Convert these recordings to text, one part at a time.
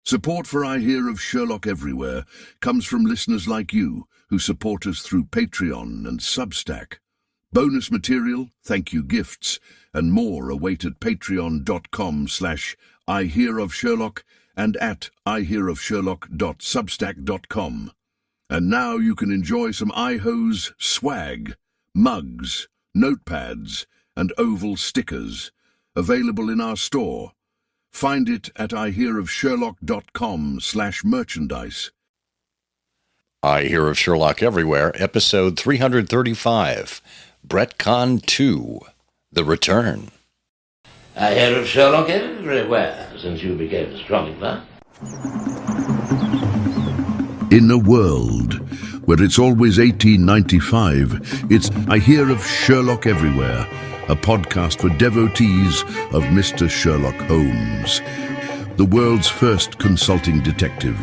Support for I Hear of Sherlock Everywhere comes from listeners like you who support us through Patreon and Substack. Bonus material, thank you gifts, and more await at patreon.com/IHearOfSherlock and at ihearofsherlock.substack.com. And now you can enjoy some IHOSE swag, mugs, notepads, and oval stickers, available in our store. Find it at ihearofsherlock.com/merchandise. I Hear of Sherlock Everywhere, episode 335, Brettcon 2, The Return. I hear of Sherlock everywhere since you became astronomer. In a world where it's always 1895, it's I Hear of Sherlock Everywhere, a podcast for devotees of Mr. Sherlock Holmes, the world's first consulting detective.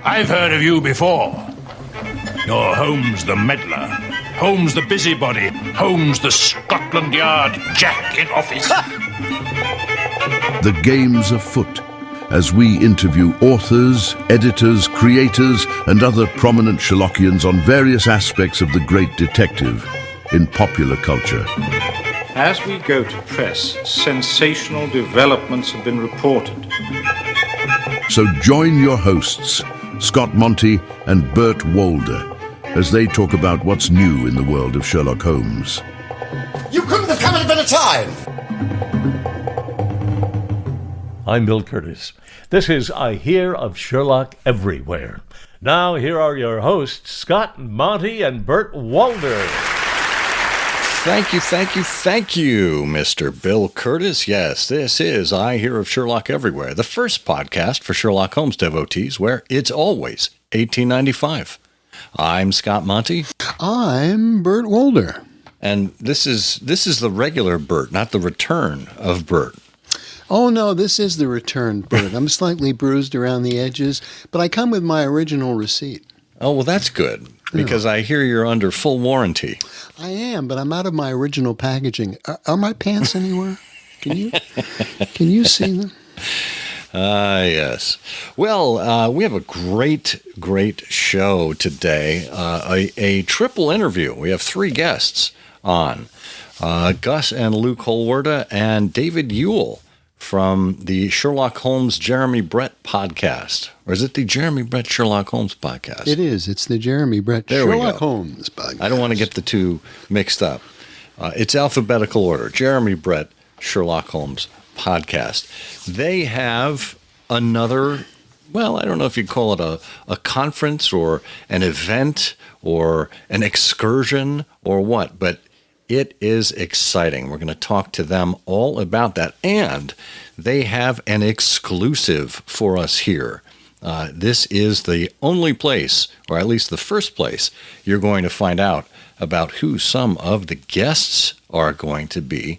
I've heard of you before. You're Holmes the meddler, Holmes the busybody, Holmes the Scotland Yard Jack in office. The game's afoot as we interview authors, editors, creators, and other prominent Sherlockians on various aspects of the great detective in popular culture. As we go to press, sensational developments have been reported. So join your hosts, Scott Monty and Bert Wolder, as they talk about what's new in the world of Sherlock Holmes. You couldn't have come at a better time! I'm Bill Curtis. This is I Hear of Sherlock Everywhere. Now here are your hosts, Scott Monty and Bert Wolder. Thank you, Mr. Bill Curtis. Yes, this is I Hear of Sherlock Everywhere, the first podcast for Sherlock Holmes devotees where it's always 1895. I'm Scott Monty. I'm Bert Wolder. And this is the regular Bert, not the return of Bert. Oh, no, this is the return, Bert. I'm slightly bruised around the edges, but I come with my original receipt. Oh, well, that's good, because I hear you're under full warranty. I am, but I'm out of my original packaging. Are my pants anywhere? Can you see them? Yes. Well, we have a great show today. A triple interview. We have three guests on. Gus and Luke Holwerda and David Youell from the Sherlock Holmes Jeremy Brett podcast. Or is it the Jeremy Brett Sherlock Holmes podcast? It is. It's the Jeremy Brett Sherlock Holmes podcast. I don't want to get the two mixed up. It's alphabetical order. Jeremy Brett Sherlock Holmes podcast. They have another, well, I don't know if you'd call it a conference or an event or an excursion or what, but it is exciting. We're going to talk to them all about that. And they have an exclusive for us here. This is the only place, or at least the first place, you're going to find out about who some of the guests are going to be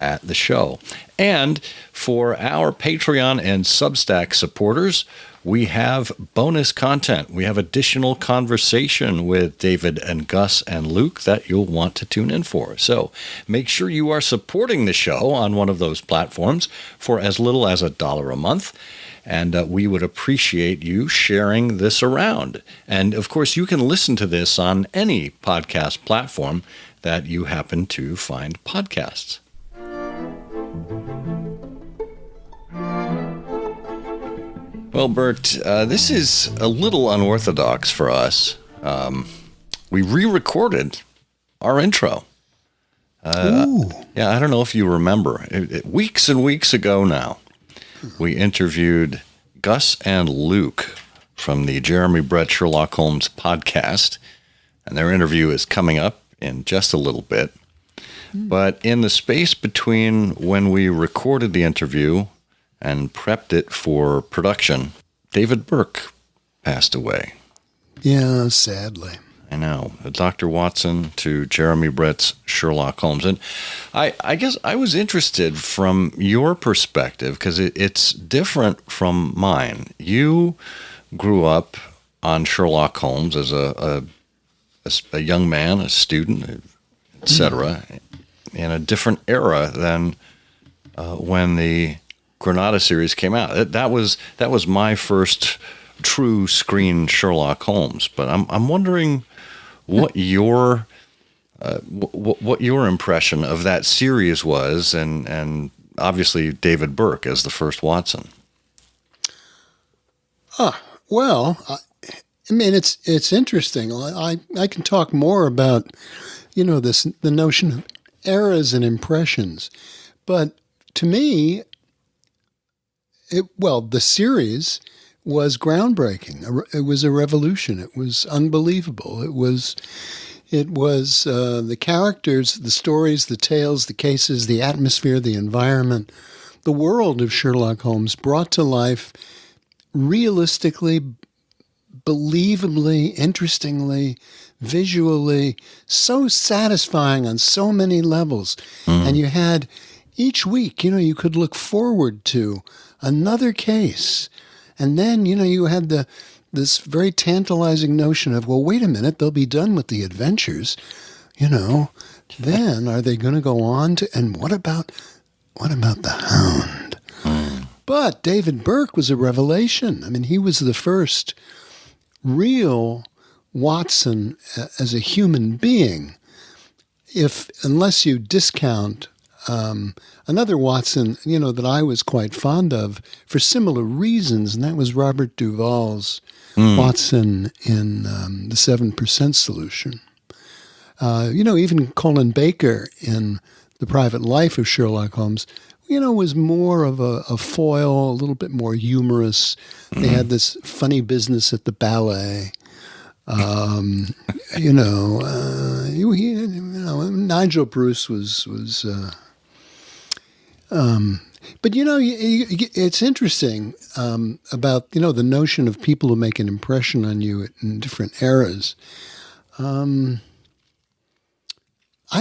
at the show. And for our Patreon and Substack supporters, we have bonus content. We have additional conversation with David and Gus and Luke that you'll want to tune in for. So make sure you are supporting the show on one of those platforms for as little as $1 a month. And we would appreciate you sharing this around. And of course, you can listen to this on any podcast platform that you happen to find podcasts. Well, Bert, this is a little unorthodox for us. We re-recorded our intro. Yeah, I don't know if you remember. Weeks and weeks ago now, we interviewed Gus and Luke from the Jeremy Brett Sherlock Holmes podcast, and their interview is coming up in just a little bit. But in the space between when we recorded the interview and prepped it for production, David Burke passed away. Yeah, sadly. I know. Dr. Watson to Jeremy Brett's Sherlock Holmes. And I guess I was interested from your perspective, because it's different from mine. You grew up on Sherlock Holmes as a young man, a student, etc., in a different era than when the Granada series came out. That was my first true screen Sherlock Holmes. But I'm wondering what your impression of that series was, and obviously David Burke as the first Watson. Well, I mean, it's interesting. I can talk more about, the notion of eras and impressions, but to me, the series was groundbreaking. It was a revolution. It was unbelievable. It was the characters, the stories, the tales, the cases, the atmosphere, the environment, the world of Sherlock Holmes brought to life realistically, believably, interestingly, visually, so satisfying on so many levels. And you had each week, you could look forward to another case. And then, you had this very tantalizing notion of, well, wait a minute, they'll be done with the adventures. Then are they going to go on to, and what about the Hound? But David Burke was a revelation. I mean, he was the first real Watson as a human being. Unless you discount another Watson, that I was quite fond of for similar reasons, and that was Robert Duvall's Watson in The 7% Solution. Even Colin Baker in The Private Life of Sherlock Holmes, was more of a foil, a little bit more humorous. They had this funny business at the ballet. Nigel Bruce was but it's interesting about the notion of people who make an impression on you in different eras. I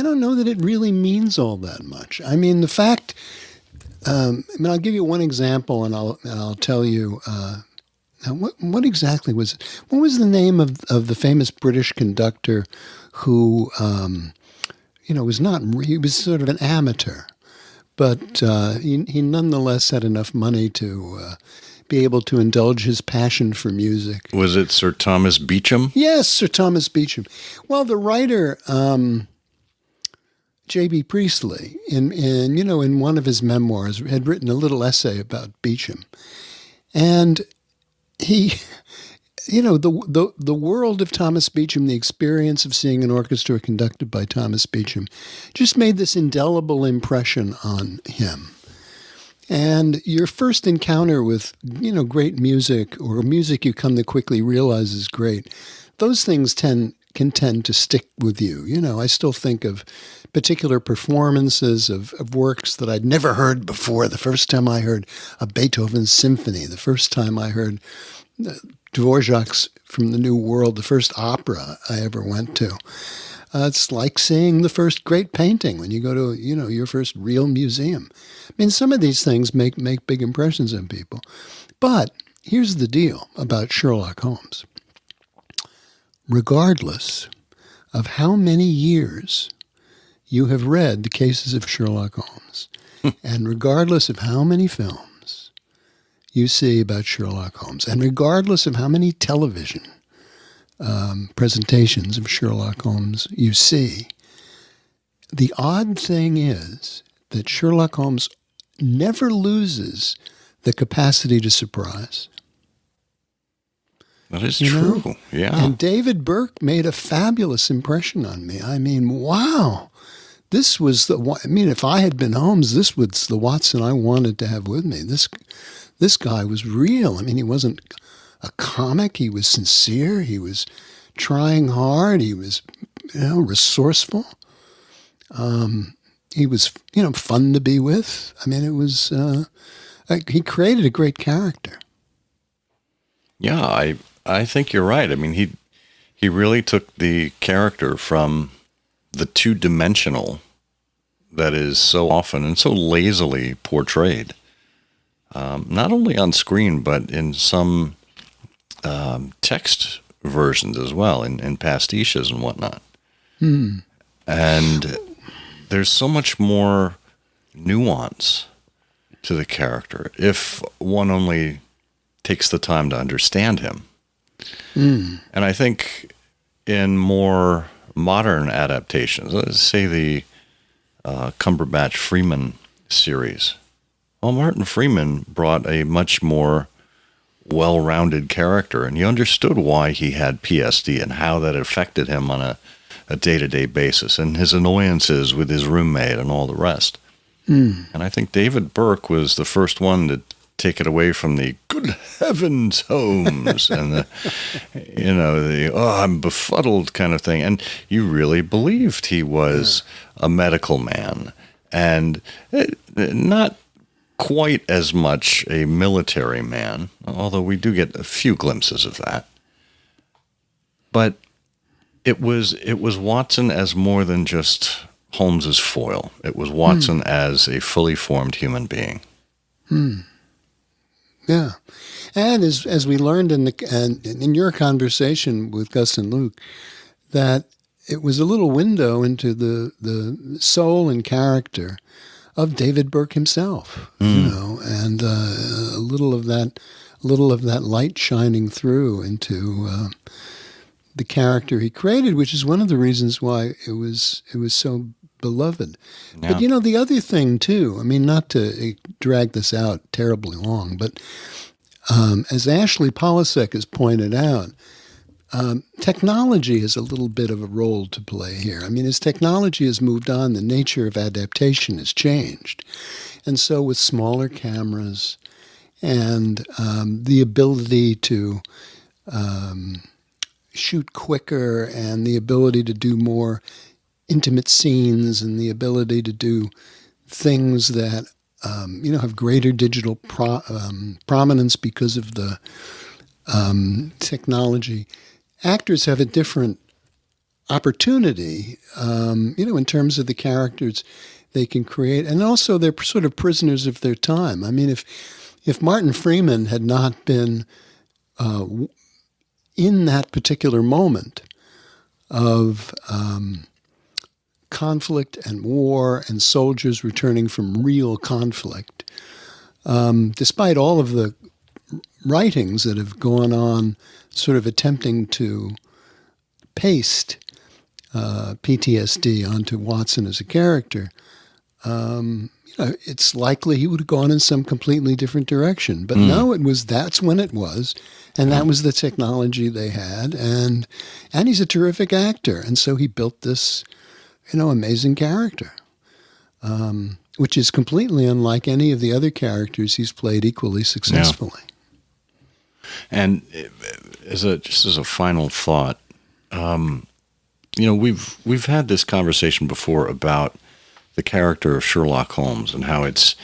don't know that it really means all that much. I mean, the fact. I'll give you one example, and I'll tell you. What exactly was it? What was the name of the famous British conductor who, was not? He was sort of an amateur, but he nonetheless had enough money to be able to indulge his passion for music. Was it Sir Thomas Beecham? Yes, Sir Thomas Beecham. Well, the writer. J.B. Priestley, in one of his memoirs, had written a little essay about Beecham. And he, the world of Thomas Beecham, the experience of seeing an orchestra conducted by Thomas Beecham, just made this indelible impression on him. And your first encounter with, great music, or music you come to quickly realize is great, those things can tend to stick with you. I still think of particular performances of works that I'd never heard before. The first time I heard a Beethoven symphony, the first time I heard Dvorak's From the New World, the first opera I ever went to. It's like seeing the first great painting when you go to, your first real museum. I mean, some of these things make big impressions on people. But here's the deal about Sherlock Holmes. Regardless of how many years you have read the cases of Sherlock Holmes, and regardless of how many films you see about Sherlock Holmes, and regardless of how many television presentations of Sherlock Holmes you see, the odd thing is that Sherlock Holmes never loses the capacity to surprise. That is true. Yeah. And David Burke made a fabulous impression on me. I mean, wow. This was if I had been Holmes, this was the Watson I wanted to have with me. This guy was real. I mean, he wasn't a comic. He was sincere. He was trying hard. He was, resourceful. He was, fun to be with. I mean, it was, he created a great character. Yeah, I think you're right. I mean, he really took the character from the two-dimensional that is so often and so lazily portrayed, not only on screen, but in some text versions as well, in pastiches and whatnot. And there's so much more nuance to the character if one only takes the time to understand him. And I think in more modern adaptations, let's say the Cumberbatch Freeman series, well, Martin Freeman brought a much more well-rounded character, and you understood why he had PSD and how that affected him on a day-to-day basis, and his annoyances with his roommate and all the rest. And I think David Burke was the first one to take it away from the good heavens, Holmes, and the I'm befuddled kind of thing. And you really believed he was a medical man, and not quite as much a military man, although we do get a few glimpses of that. But it was Watson as more than just Holmes's foil. It was Watson as a fully formed human being. Yeah, and as we learned in your conversation with Gus and Luke, that it was a little window into the soul and character of David Burke himself, and a little of that light shining through into the character he created, which is one of the reasons why it was so beloved. Yeah. But the other thing too, I mean, not to drag this out terribly long, but as Ashley Polasek has pointed out, technology has a little bit of a role to play here. I mean, as technology has moved on, the nature of adaptation has changed. And so with smaller cameras and the ability to shoot quicker and the ability to do more intimate scenes and the ability to do things that, have greater digital prominence because of the technology, actors have a different opportunity, in terms of the characters they can create. And also they're sort of prisoners of their time. I mean, if Martin Freeman had not been in that particular moment of conflict and war and soldiers returning from real conflict, despite all of the writings that have gone on sort of attempting to paste PTSD onto Watson as a character, it's likely he would have gone in some completely different direction. But no, that's when it was, and that was the technology they had, and he's a terrific actor, and so he built this, amazing character, which is completely unlike any of the other characters he's played equally successfully. Yeah. And just as a final thought, we've had this conversation before about the character of Sherlock Holmes and how it's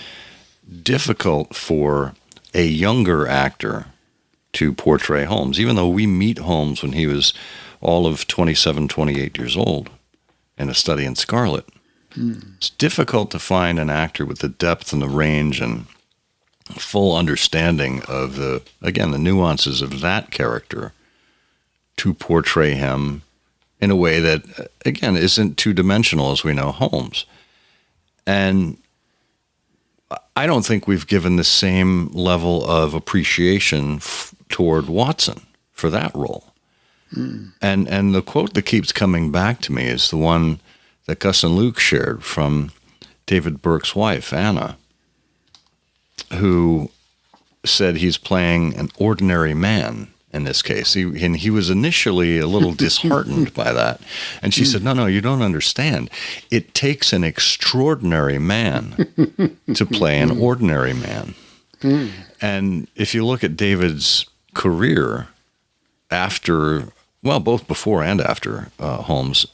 difficult for a younger actor to portray Holmes, even though we meet Holmes when he was all of 27, 28 years old in A Study in Scarlet. It's difficult to find an actor with the depth and the range and full understanding of the nuances of that character to portray him in a way that, again, isn't two-dimensional as we know Holmes. And I don't think we've given the same level of appreciation toward Watson for that role. And the quote that keeps coming back to me is the one that Gus and Luke shared from David Burke's wife, Anna, who said he's playing an ordinary man in this case. He was initially a little disheartened by that. And she said, no, you don't understand. It takes an extraordinary man to play an ordinary man. And if you look at David's career both before and after Holmes,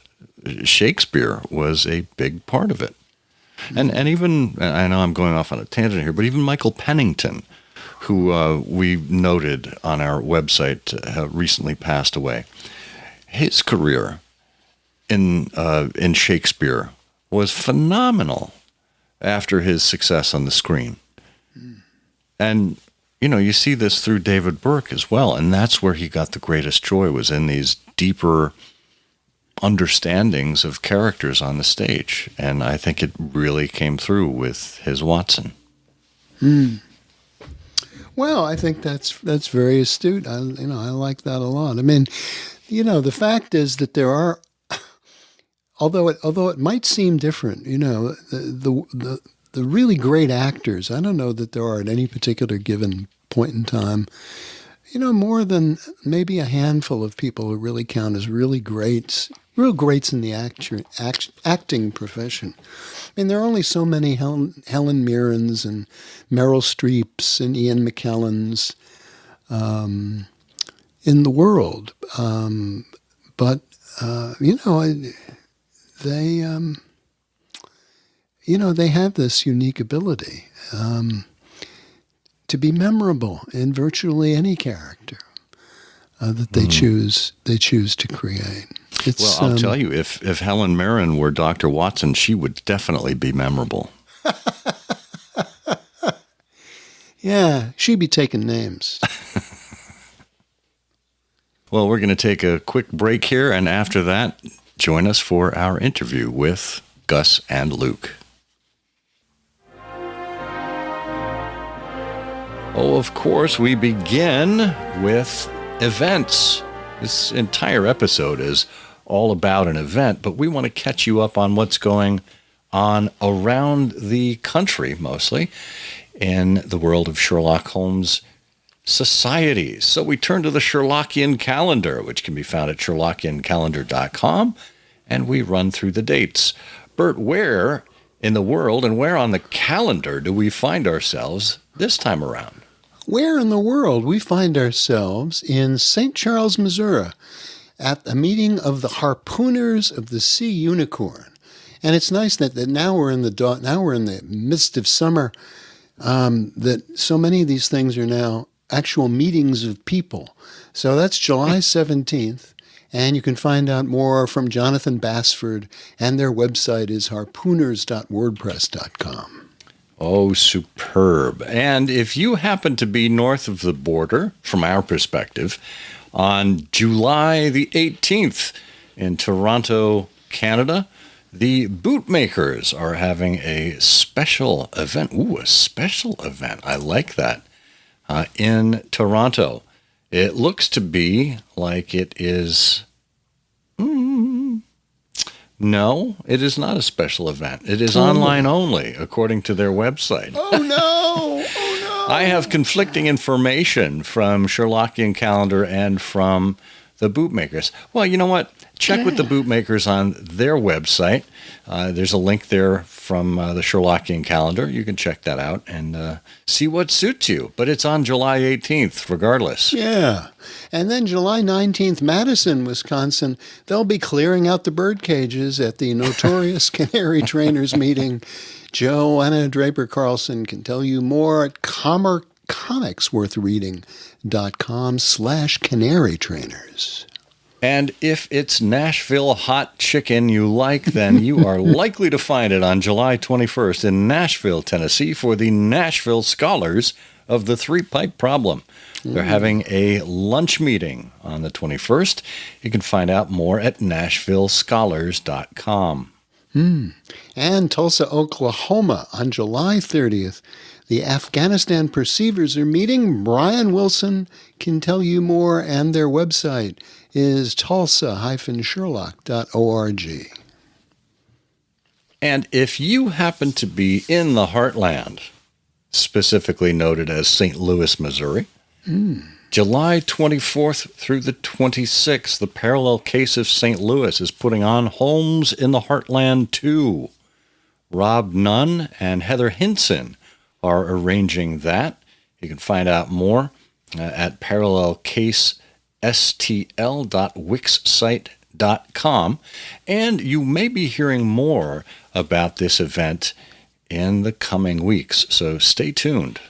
Shakespeare was a big part of it. And even, I know I'm going off on a tangent here, but even Michael Pennington, who we noted on our website recently passed away, his career in Shakespeare was phenomenal after his success on the screen. And, you see this through David Burke as well, and that's where he got the greatest joy, was in these deeper understandings of characters on the stage. And I think it really came through with his Watson. Well, I think that's very astute. I like that a lot. I mean, the fact is that there are, although it might seem different, the really great actors. I don't know that there are at any particular given point in time, more than maybe a handful of people who really count as real greats in the acting profession. I mean, there are only so many Helen Mirrens and Meryl Streeps and Ian McKellens in the world. But they have this unique ability to be memorable in virtually any character that they choose to create. Well, I'll tell you, if Helen Mirren were Dr. Watson, she would definitely be memorable. Yeah, she'd be taking names. Well, we're going to take a quick break here, and after that, join us for our interview with Gus and Luke. Oh, of course, we begin with events. This entire episode is all about an event, but we want to catch you up on what's going on around the country, mostly, in the world of Sherlock Holmes societies. So we turn to the Sherlockian calendar, which can be found at sherlockiancalendar.com, and we run through the dates. Bert, where in the world and where on the calendar do we find ourselves this time around? Where in the world? We find ourselves in St. Charles, Missouri, at a meeting of the Harpooners of the Sea Unicorn. And it's nice that now we're in the midst of summer, that so many of these things are now actual meetings of people. So that's July 17th, and you can find out more from Jonathan Bassford, and their website is harpooners.wordpress.com. Oh, superb. And if you happen to be north of the border, from our perspective, on July the 18th in Toronto, Canada, the Bootmakers are having a special event. Ooh, a special event. I like that. In Toronto. It looks to be like it is... No, it is not a special event. It is online only, according to their website. Oh, no! I have conflicting information from Sherlockian Calendar and from the Bootmakers. Well, you know what? Check with the Bootmakers on their website. There's a link there from the Sherlockian Calendar. You can check that out and see what suits you. But it's on July 18th, regardless. Yeah. And then July 19th, Madison, Wisconsin, they'll be clearing out the bird cages at the notorious Canary Trainers meeting. Joanna Draper Carlson can tell you more at comicsworthreading.com/Canary Trainers. And if it's Nashville hot chicken you like, then you are likely to find it on July 21st in Nashville, Tennessee, for the Nashville Scholars of the Three-Pipe Problem. They're having a lunch meeting on the 21st. You can find out more at nashvillescholars.com. And Tulsa, Oklahoma on July 30th. The Afghanistan Perceivers are meeting. Brian Wilson can tell you more, and their website is tulsa-sherlock.org. And if you happen to be in the heartland, specifically noted as St. Louis, Missouri, July 24th through the 26th, the Parallel Case of St. Louis is putting on Holmes in the Heartland 2. Rob Nunn and Heather Hinson are arranging that. You can find out more at parallelcasestl.wixsite.com. And you may be hearing more about this event in the coming weeks, so stay tuned.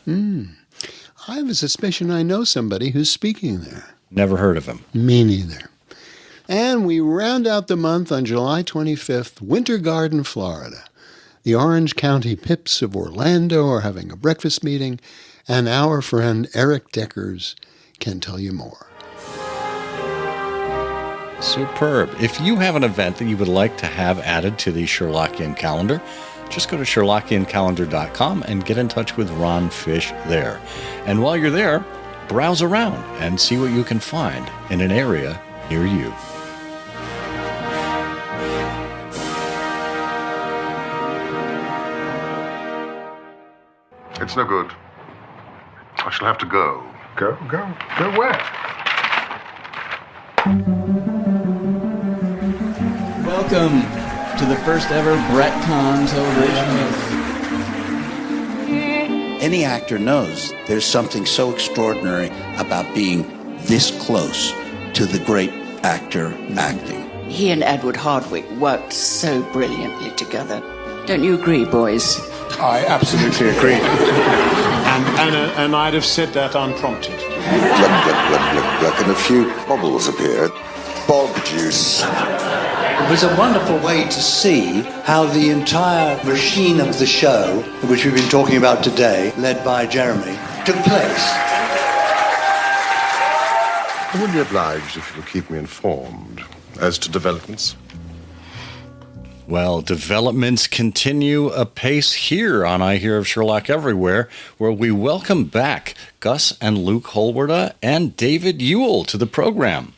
I have a suspicion I know somebody who's speaking there. Never heard of him. Me neither. And we round out the month on July 25th, Winter Garden, Florida. The Orange County Pips of Orlando are having a breakfast meeting, and our friend Eric Deckers can tell you more. Superb. If you have an event that you would like to have added to the Sherlockian calendar, just go to SherlockianCalendar.com and get in touch with Ron Fish there. And while you're there, browse around and see what you can find in an area near you. It's no good. I shall have to go. Go where? Welcome to the first ever Brettcon celebration. Any actor knows there's something so extraordinary about being this close to the great actor acting. He and Edward Hardwicke worked so brilliantly together. Don't you agree, boys? I absolutely agree. and I'd have said that unprompted. Look, and a few bubbles appeared. Bog juice. It was a wonderful way to see how the entire machine of the show, which we've been talking about today, led by Jeremy, took place. I would be obliged if you would keep me informed as to developments. Well, developments continue apace here on I Hear of Sherlock Everywhere, where we welcome back Gus and Luke Holwerda and David Youell to the program.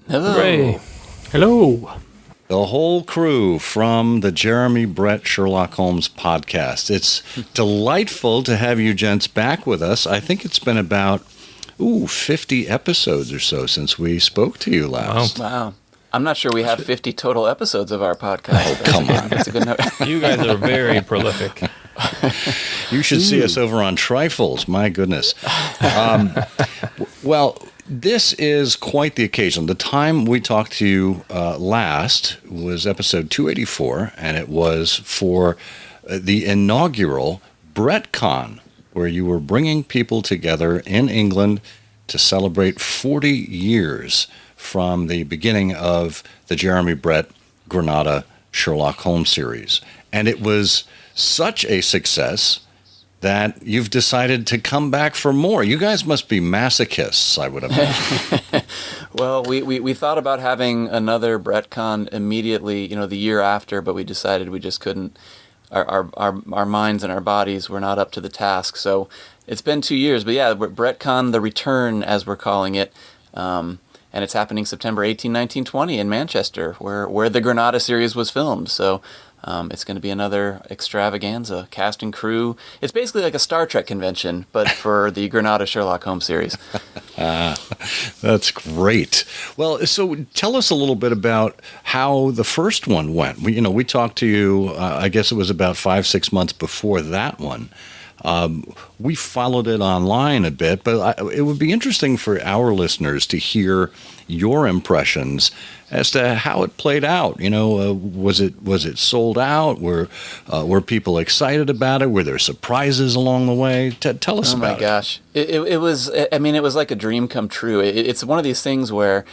Hello. Hooray. Hello. The whole crew from the Jeremy Brett Sherlock Holmes podcast. It's delightful to have you gents back with us. I think it's been about 50 episodes or so since we spoke to you last. Wow. I'm not sure we have 50 total episodes of our podcast. Oh, come on. That's a good note. You guys are very prolific. You should see us over on Trifles. My goodness. Well, this is quite the occasion. The time we talked to you last was episode 284, and it was for the inaugural Brettcon, where you were bringing people together in England to celebrate 40 years from the beginning of the Jeremy Brett Granada Sherlock Holmes series. And it was such a success that you've decided to come back for more. You guys must be masochists, I would imagine. Well, we thought about having another Brettcon immediately, the year after, but we decided we just couldn't. Our minds and our bodies were not up to the task. So it's been 2 years. But yeah, Brettcon, the return, as we're calling it, and it's happening September 18, 1920 in Manchester, where the Granada series was filmed. So it's going to be another extravaganza, cast and crew. It's basically like a Star Trek convention, but for the Granada Sherlock Holmes series. That's great. Well, so tell us a little bit about how the first one went. We talked to you, I guess it was about 5-6 months before that one. We followed it online a bit, but it would be interesting for our listeners to hear your impressions as to how it played out. Was it sold out? Were people excited about it? Were there surprises along the way? Tell us about it. Oh my gosh, it was. I mean, it was like a dream come true. It's one of these things where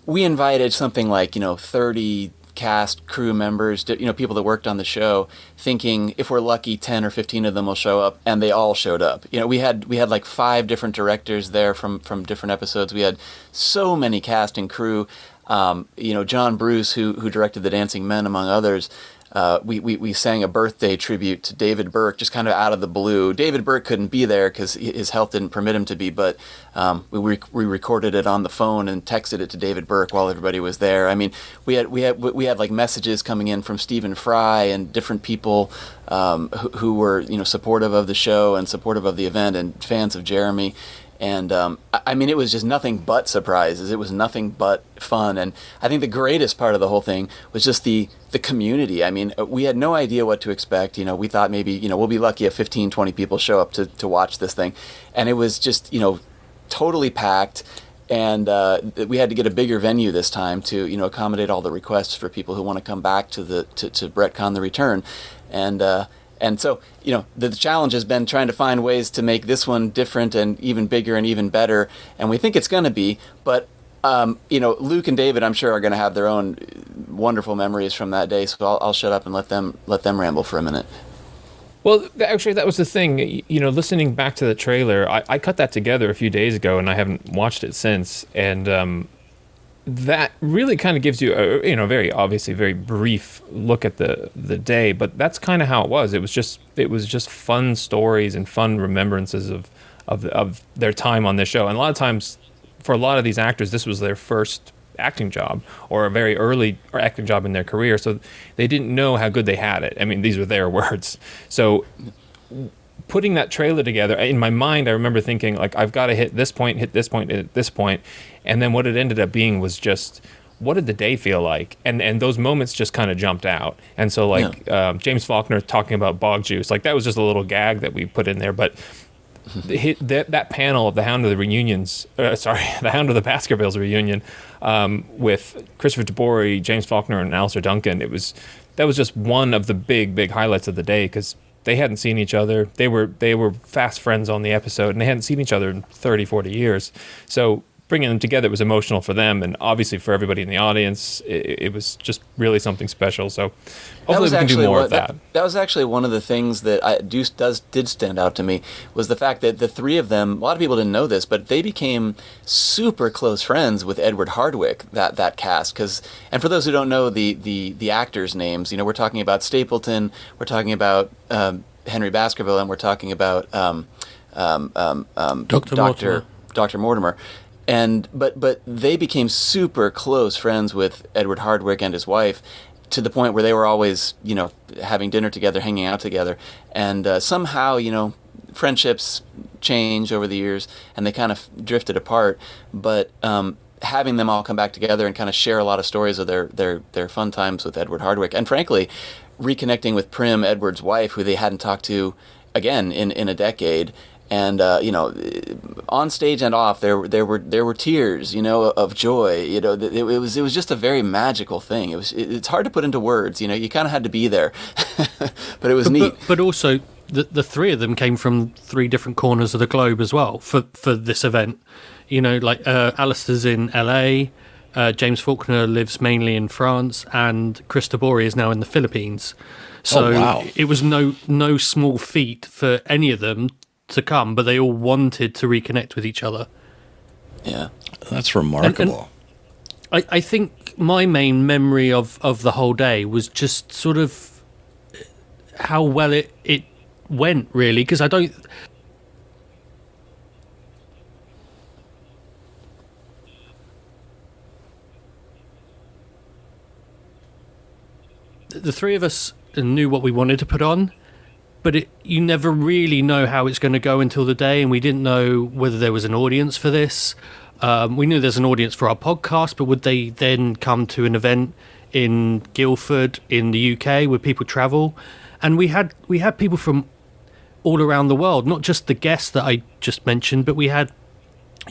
we invited something like 30 cast, crew members, people that worked on the show, thinking if we're lucky 10 or 15 of them will show up, and they all showed up. We had like 5 different directors there from different episodes. We had so many cast and crew. John Bruce, who directed The Dancing Men, among others. We sang a birthday tribute to David Burke, just kind of out of the blue. David Burke couldn't be there because his health didn't permit him to be, but we recorded it on the phone and texted it to David Burke while everybody was there. I mean, we had like messages coming in from Stephen Fry and different people who were supportive of the show and supportive of the event and fans of Jeremy. And I mean, it was just nothing but surprises. It was nothing but fun. And I think the greatest part of the whole thing was just the community. I mean, we had no idea what to expect. We thought maybe, we'll be lucky if 15, 20 people show up to watch this thing. And it was just, totally packed. And we had to get a bigger venue this time to, accommodate all the requests for people who want to come back to Brettcon the Return. And so, the challenge has been trying to find ways to make this one different and even bigger and even better. And we think it's going to be. But, Luke and David, I'm sure, are going to have their own wonderful memories from that day. So I'll shut up and let them ramble for a minute. Well, actually, that was the thing. Listening back to the trailer, I cut that together a few days ago, and I haven't watched it since. And that really kind of gives you a very obviously very brief look at the day, but that's kind of how it was. It was just fun stories and fun remembrances of their time on this show. And a lot of times, for a lot of these actors, this was their first acting job or a very early acting job in their career, so they didn't know how good they had it. I mean, these were their words. So putting that trailer together, in my mind, I remember thinking, like, I've got to hit this point, hit this point, hit this point. And then what it ended up being was just, what did the day feel like? And those moments just kind of jumped out. And so, like, James Faulkner talking about bog juice, like, that was just a little gag that we put in there. But that panel of the Hound of the Reunions, the Hound of the Baskervilles reunion, with Christopher Tabori, James Faulkner, and Alistair Duncan, that was just one of the big highlights of the day, because they hadn't seen each other. They were fast friends on the episode, and they hadn't seen each other in 30, 40 years. So bringing them together was emotional for them, and obviously for everybody in the audience. It was just really something special. So hopefully we can do more of that. That was actually one of the things that did stand out to me, was the fact that the three of them, a lot of people didn't know this, but they became super close friends with Edward Hardwicke, that cast. And for those who don't know the actors' names, we're talking about Stapleton, we're talking about Henry Baskerville, and we're talking about Dr. Mortimer. But they became super close friends with Edward Hardwicke and his wife, to the point where they were always, having dinner together, hanging out together. And somehow, friendships change over the years, and they kind of drifted apart. But having them all come back together and kind of share a lot of stories of their fun times with Edward Hardwicke, and frankly, reconnecting with Prim, Edward's wife, who they hadn't talked to again in a decade. And on stage and off, there were tears, of joy. It was just a very magical thing. It's hard to put into words. You kind of had to be there, but it was neat. But also, the three of them came from three different corners of the globe as well for this event. Like Alistair's in LA, James Faulkner lives mainly in France, and Chris Tabori is now in the Philippines. So it was no small feat for any of them to come, but they all wanted to reconnect with each other. Yeah, that's remarkable. And I think my main memory of the whole day was just sort of how well it went, really, because I don't... The three of us knew what we wanted to put on, but you never really know how it's going to go until the day, and we didn't know whether there was an audience for this. We knew there's an audience for our podcast, but would they then come to an event in Guildford in the UK where people travel? And we had people from all around the world, not just the guests that I just mentioned, but we had,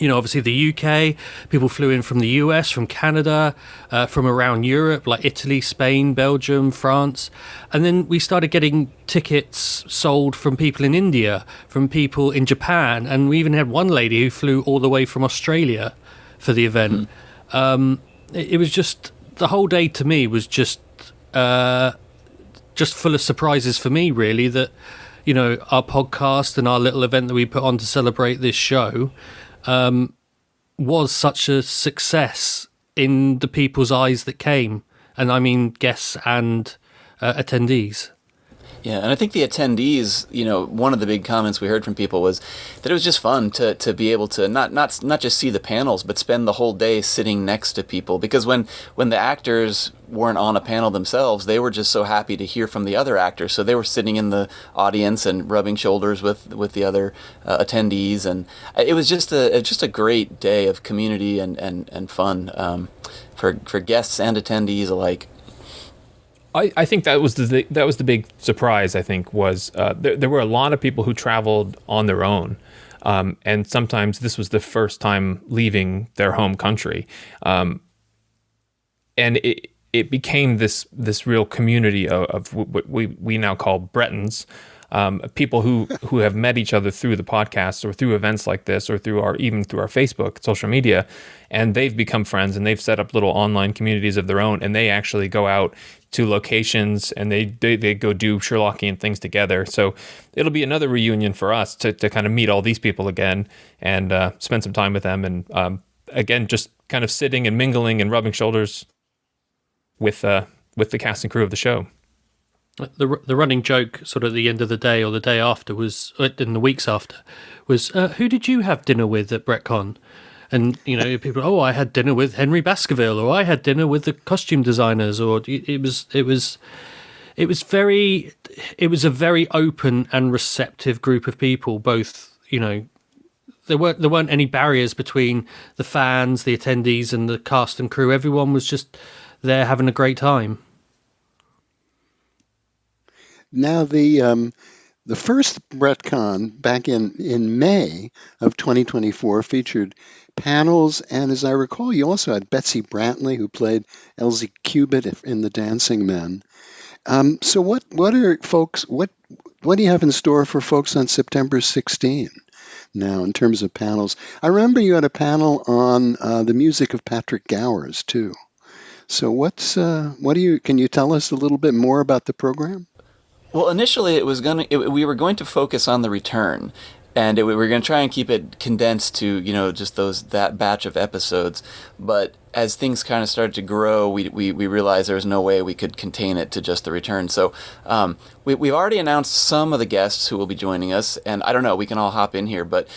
obviously the UK, people flew in from the US, from Canada, from around Europe, like Italy, Spain, Belgium, France. And then we started getting tickets sold from people in India, from people in Japan. And we even had one lady who flew all the way from Australia for the event. It was just, the whole day to me was just full of surprises for me, really, that, our podcast and our little event that we put on to celebrate this show was such a success in the people's eyes that came, and I mean guests and attendees. Yeah, and I think the attendees, one of the big comments we heard from people was that it was just fun to be able to not just see the panels, but spend the whole day sitting next to people. Because when the actors weren't on a panel themselves, they were just so happy to hear from the other actors. So they were sitting in the audience and rubbing shoulders with the other attendees, and it was just a great day of community and fun for guests and attendees alike. I think that was the big surprise. I think was there were a lot of people who traveled on their own, and sometimes this was the first time leaving their home country, and it became this real community of what we now call Bretons, people who have met each other through the podcast or through events like this or even through our Facebook, social media, and they've become friends and they've set up little online communities of their own, and they actually go out to locations and they go do Sherlockian things together. So it'll be another reunion for us to kind of meet all these people again and spend some time with them, and again, just kind of sitting and mingling and rubbing shoulders with the cast and crew of the show. The running joke, sort of at the end of the day or the day after, was in the weeks after, was who did you have dinner with at Brettcon? And people, I had dinner with Henry Baskerville, or I had dinner with the costume designers, or it was a very open and receptive group of people. Both, there weren't any barriers between the fans, the attendees, and the cast and crew. Everyone was just there having a great time. Now, the first Brettcon back in May of 2024 featured panels, and as I recall, you also had Betsy Brantley, who played Elsie Cubitt in The Dancing Men. So what do you have in store for folks on September 16 now in terms of panels? I remember you had a panel on the music of Patrick Gowers too. So can you tell us a little bit more about the program? Well, initially we were going to focus on the return, and we were going to try and keep it condensed to just that batch of episodes. But as things kind of started to grow, we realized there was no way we could contain it to just the return. So we've already announced some of the guests who will be joining us, and I don't know, we can all hop in here, but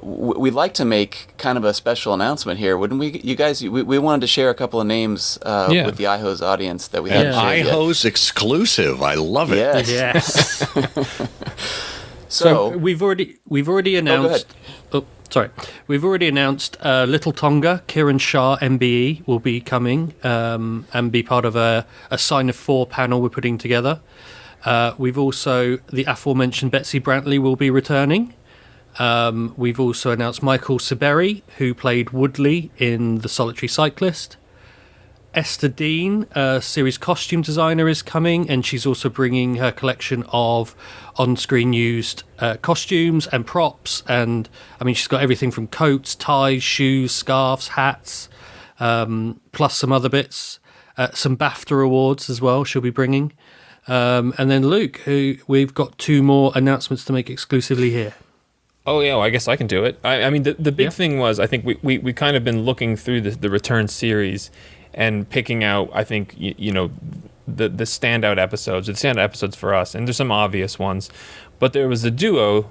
we'd like to make kind of a special announcement here, wouldn't we? You guys, we wanted to share a couple of names with the IHOSE audience that we haven't shared IHOSE yet. Exclusive. I love it. Yes. So we've already announced. We've already announced Little Tonga, Kiran Shah, MBE, will be coming and be part of a Sign of Four panel we're putting together. We've also, the aforementioned Betsy Brantley will be returning. We've also announced Michael Siberry, who played Woodley in The Solitary Cyclist. Esther Dean, a series costume designer, is coming, and she's also bringing her collection of on-screen used costumes and props. And I mean, she's got everything from coats, ties, shoes, scarves, hats, plus some other bits. Some BAFTA awards as well she'll be bringing. And then Luke, who we've got 2 more announcements to make exclusively here. Oh, yeah, well, I guess I can do it. I mean, the big thing was, I think we kind of been looking through the Return series and picking out, I think, the standout episodes, the standout episodes for us. And there's some obvious ones. But there was an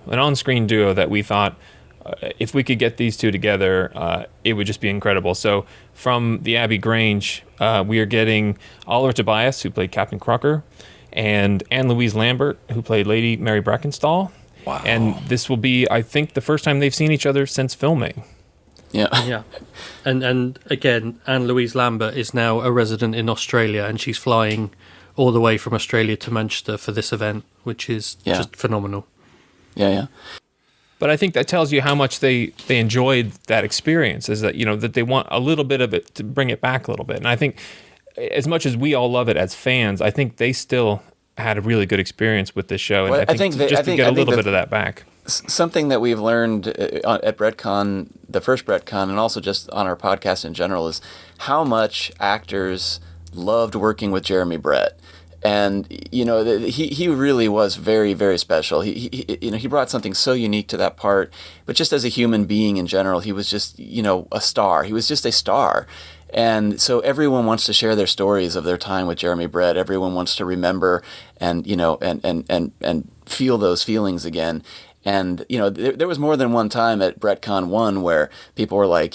on-screen duo that we thought, if we could get these 2 together, it would just be incredible. So from the Abbey Grange, we are getting Oliver Tobias, who played Captain Crocker, and Anne-Louise Lambert, who played Lady Mary Brackenstall. Wow. And this will be, I think, the first time they've seen each other since filming. Yeah. And again, Anne-Louise Lambert is now a resident in Australia, and she's flying all the way from Australia to Manchester for this event, which is just phenomenal. Yeah. But I think that tells you how much they enjoyed that experience, is that, that they want a little bit of it to bring it back a little bit. And I think as much as we all love it as fans, I think they still had a really good experience with this show. And I think to get a little bit of that back. Something that we've learned at Brettcon, the first Brettcon, and also just on our podcast in general, is how much actors loved working with Jeremy Brett. And he really was very, very special. He brought something so unique to that part. But just as a human being in general, he was just a star. He was just a star. And so everyone wants to share their stories of their time with Jeremy Brett. Everyone wants to remember and and feel those feelings again. And there was more than one time at Brettcon 1 where people were like,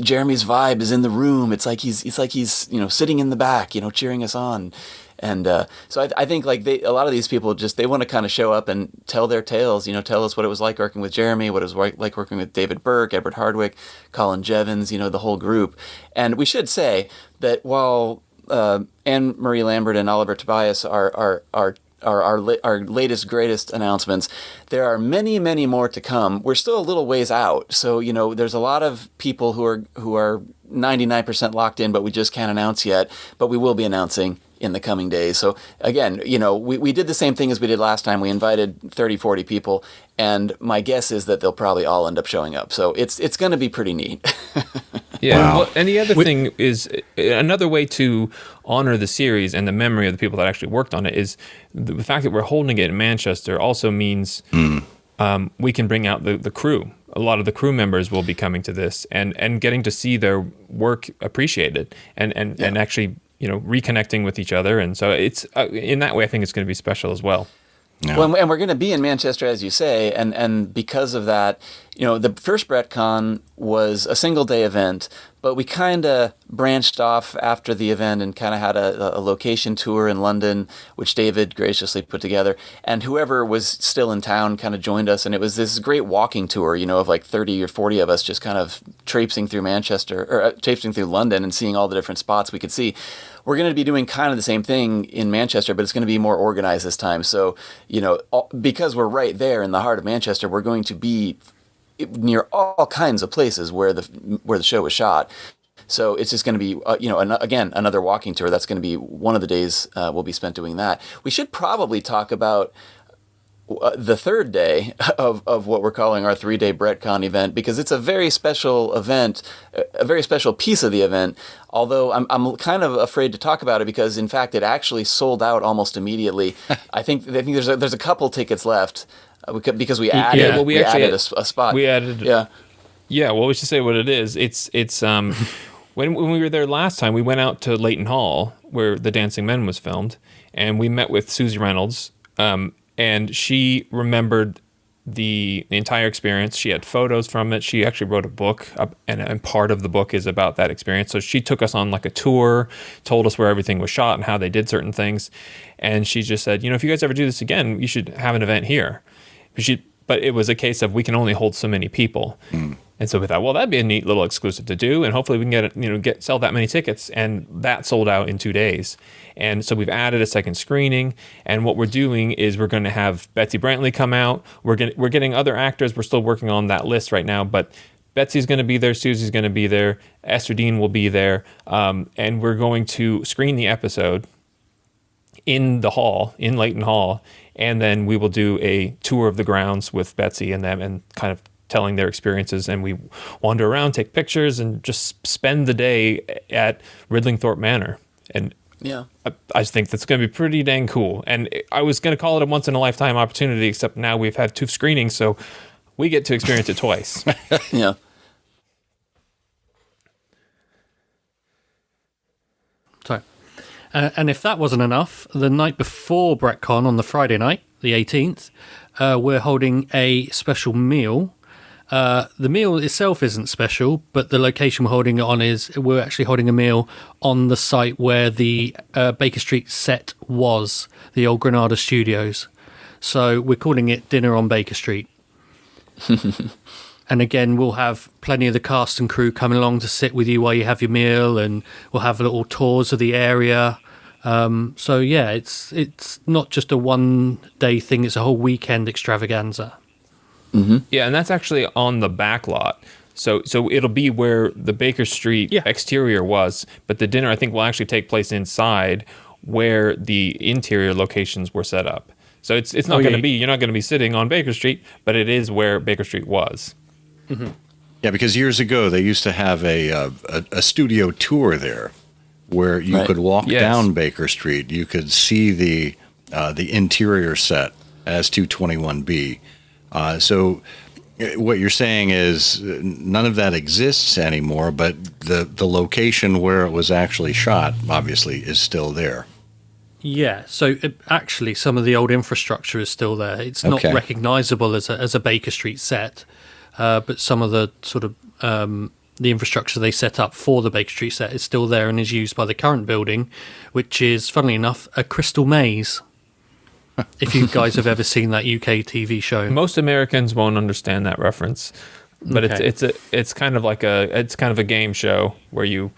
Jeremy's vibe is in the room. It's like he's sitting in the back, cheering us on. And so I think a lot of these people they want to kind of show up and tell their tales, tell us what it was like working with Jeremy, what it was like working with David Burke, Edward Hardwick, Colin Jevons, the whole group. And we should say that while Anne-Marie Lambert and Oliver Tobias are our latest, greatest announcements, there are many, many more to come. We're still a little ways out. So, there's a lot of people who are 99% locked in, but we just can't announce yet. But we will be announcing in the coming days. So again, we did the same thing as we did last time. We invited 30, 40 people, and my guess is that they'll probably all end up showing up. So it's going to be pretty neat. Yeah. Wow. Well, and the other thing is, another way to honor the series and the memory of the people that actually worked on it is the fact that we're holding it in Manchester also means we can bring out the crew. A lot of the crew members will be coming to this and getting to see their work appreciated and actually, reconnecting with each other. And so it's in that way, I think it's going to be special as well. Yeah. Well, and we're going to be in Manchester, as you say, and because of that, the first Brettcon was a single-day event, but we kind of branched off after the event and kind of had a location tour in London, which David graciously put together, and whoever was still in town kind of joined us, and it was this great walking tour, of like 30 or 40 of us just kind of traipsing through Manchester, or traipsing through London and seeing all the different spots we could see. We're going to be doing kind of the same thing in Manchester, but it's going to be more organized this time. So, because we're right there in the heart of Manchester, we're going to be near all kinds of places where the show was shot. So it's just going to be, again, another walking tour. That's going to be one of the days we'll be spent doing that. We should probably talk about the third day of what we're calling our 3-day Brettcon event, because it's a very special event, a very special piece of the event. Although I'm kind of afraid to talk about it because, in fact, it actually sold out almost immediately. I think there's a couple tickets left because we added we added a spot. We added Well, we should say what it is. It's when we were there last time, we went out to Leighton Hall where The Dancing Men was filmed, and we met with Susie Reynolds. And she remembered the entire experience. She had photos from it. She actually wrote a book, and part of the book is about that experience. So she took us on like a tour, told us where everything was shot and how they did certain things. And she just said, if you guys ever do this again, you should have an event here. But it was a case of we can only hold so many people. And so we thought, well, that'd be a neat little exclusive to do, and hopefully we can sell that many tickets. And that sold out in 2 days. And so we've added a second screening. And what we're doing is we're going to have Betsy Brantley come out. We're getting other actors. We're still working on that list right now, but Betsy's going to be there. Susie's going to be there. Esther Dean will be there. And we're going to screen the episode in the hall, in Leighton Hall. And then we will do a tour of the grounds with Betsy and them and kind of telling their experiences, and we wander around, take pictures, and just spend the day at Ridlingthorpe Manor. And I just think that's going to be pretty dang cool. And I was going to call it a once-in-a-lifetime opportunity, except now we've had 2 screenings, so we get to experience it twice. Yeah. So, and if that wasn't enough, the night before Brettcon on the Friday night, the 18th, we're holding a special meal. The meal itself isn't special, but the location we're holding it on we're actually holding a meal on the site where the Baker Street set was, the old Granada Studios. So we're calling it Dinner on Baker Street. And again, we'll have plenty of the cast and crew coming along to sit with you while you have your meal, and we'll have little tours of the area. So yeah, it's not just a one-day thing, it's a whole weekend extravaganza. Mm-hmm. Yeah, and that's actually on the back lot. So it'll be where the Baker Street exterior was, but the dinner I think will actually take place inside where the interior locations were set up. So it's not going to be, you're not going to be sitting on Baker Street, but it is where Baker Street was. Mm-hmm. Yeah, because years ago they used to have a studio tour there where you could walk down Baker Street. You could see the interior set as 221B. So what you're saying is none of that exists anymore, but the location where it was actually shot obviously is still there. Yeah, so actually some of the old infrastructure is still there. It's not recognizable as a Baker Street set, but some of the sort of the infrastructure they set up for the Baker Street set is still there and is used by the current building, which is, funnily enough, a crystal maze. If you guys have ever seen that UK TV show, most Americans won't understand that reference, but it's kind of like a game show where you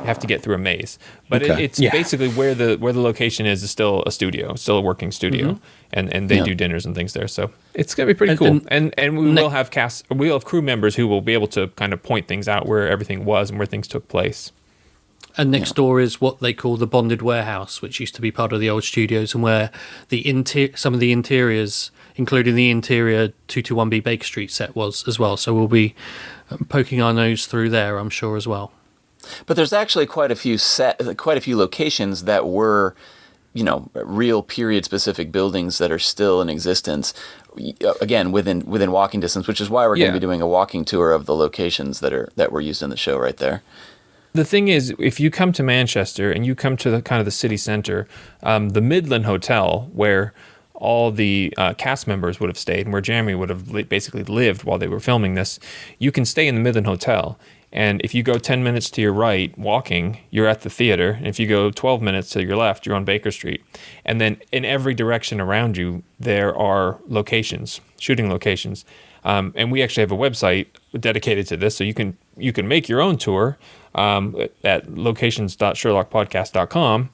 have to get through a maze. But it's basically where the location is still a studio, still a working studio, and they do dinners and things there. So it's gonna be pretty cool. And we will have we'll have crew members who will be able to kind of point things out where everything was and where things took place. And next door is what they call the bonded warehouse, which used to be part of the old studios, and where some of the interiors, including the interior 221B Baker Street set, was as well. So we'll be poking our nose through there, I'm sure, as well. But there's actually quite a few locations that were real period-specific buildings that are still in existence, again, within walking distance, which is why we're going to be doing a walking tour of the locations that were used in the show right there. The thing is, if you come to Manchester and you come to the kind of the city center, the Midland Hotel, where all the cast members would have stayed and where Jeremy would have basically lived while they were filming this, you can stay in the Midland Hotel. And if you go 10 minutes to your right, walking, you're at the theater. And if you go 12 minutes to your left, you're on Baker Street. And then in every direction around you, there are locations, shooting locations. And we actually have a website dedicated to this. So you can make your own tour at locations.sherlockpodcast.com.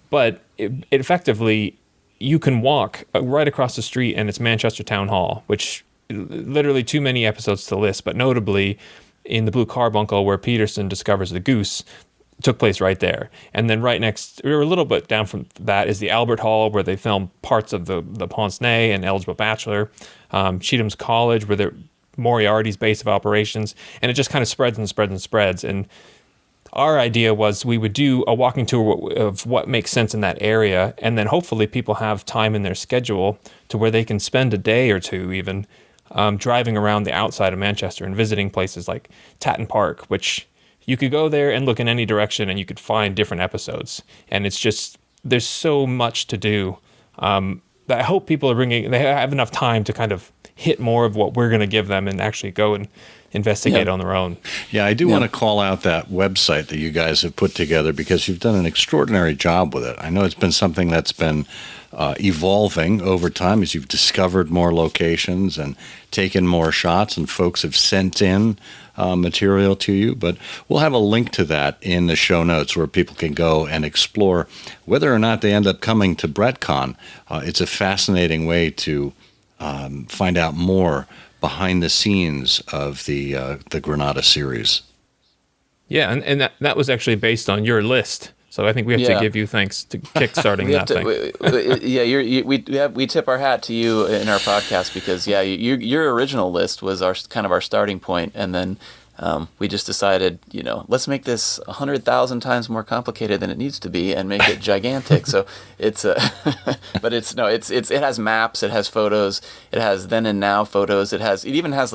But it effectively, you can walk right across the street and it's Manchester Town Hall, which literally too many episodes to list, but notably in the Blue Carbuncle where Peterson discovers the goose took place right there. And then right next, or a little bit down from that, is the Albert Hall where they filmed parts of the Pince-Nez and Eligible Bachelor, Cheatham's College where they're Moriarty's base of operations, and it just kind of spreads and spreads and spreads. And our idea was we would do a walking tour of what makes sense in that area, and then hopefully people have time in their schedule to where they can spend a day or two even driving around the outside of Manchester and visiting places like Tatton Park, which you could go there and look in any direction and you could find different episodes. And it's just, there's so much to do that I hope people they have enough time to kind of hit more of what we're going to give them and actually go and investigate on their own. Yeah, I do want to call out that website that you guys have put together because you've done an extraordinary job with it. I know it's been something that's been evolving over time as you've discovered more locations and taken more shots, and folks have sent in material to you. But we'll have a link to that in the show notes where people can go and explore whether or not they end up coming to Brettcon. It's a fascinating way to find out more behind the scenes of the Granada series. Yeah, and that was actually based on your list. So I think we have to give you thanks to kickstarting that thing. We tip our hat to you in our podcast because your original list was our starting point, and then we just decided let's make this 100,000 times more complicated than it needs to be and make it gigantic. So it's but it has maps, it has photos, it has then and now photos, it even has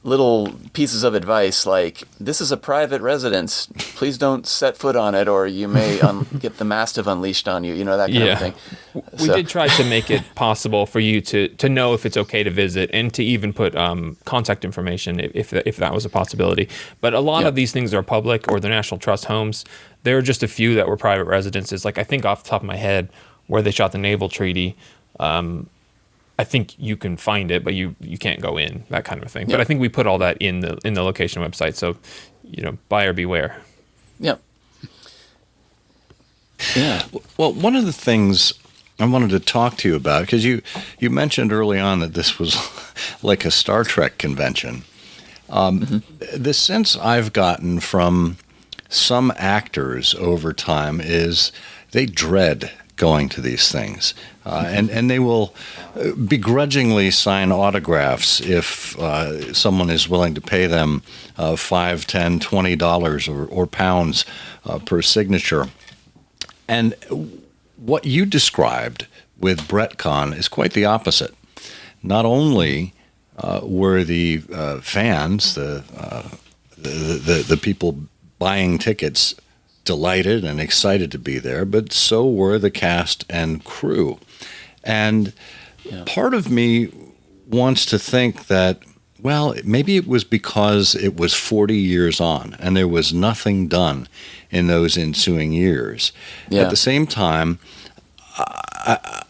little pieces of advice like, this is a private residence, please don't set foot on it or you may get the mastiff unleashed on you, that kind of thing. We did try to make it possible for you to know if it's okay to visit and to even put contact information if that was a possibility. But a lot of these things are public or the National Trust homes. There are just a few that were private residences. Like I think off the top of my head where they shot the naval treaty, I think you can find it, but you can't go in, that kind of thing. But I think we put all that in the location website, so buyer beware. Yep. Yeah. Well, one of the things I wanted to talk to you about, because you mentioned early on that this was like a Star Trek convention. The sense I've gotten from some actors over time is they dread going to these things. And they will begrudgingly sign autographs if someone is willing to pay them $5, $10, $20 or pounds per signature. And what you described with Brettcon is quite the opposite. Not only were the fans, the people buying tickets, delighted and excited to be there, but so were the cast and crew. And part of me wants to think that, well, maybe it was because it was 40 years on and there was nothing done in those ensuing years. Yeah. At the same time,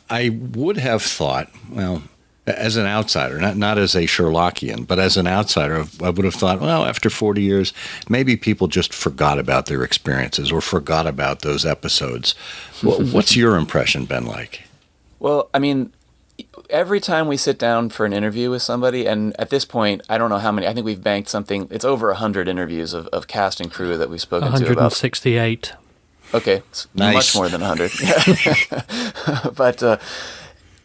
I would have thought, well, as an outsider, not as a Sherlockian, but as an outsider, I would have thought, well, after 40 years, maybe people just forgot about their experiences or forgot about those episodes. What's your impression been like? Well, I mean, every time we sit down for an interview with somebody, and at this point, I don't know how many, I think we've banked something, it's over 100 interviews of cast and crew that we've spoken to about. 168. Okay, it's much more than 100. But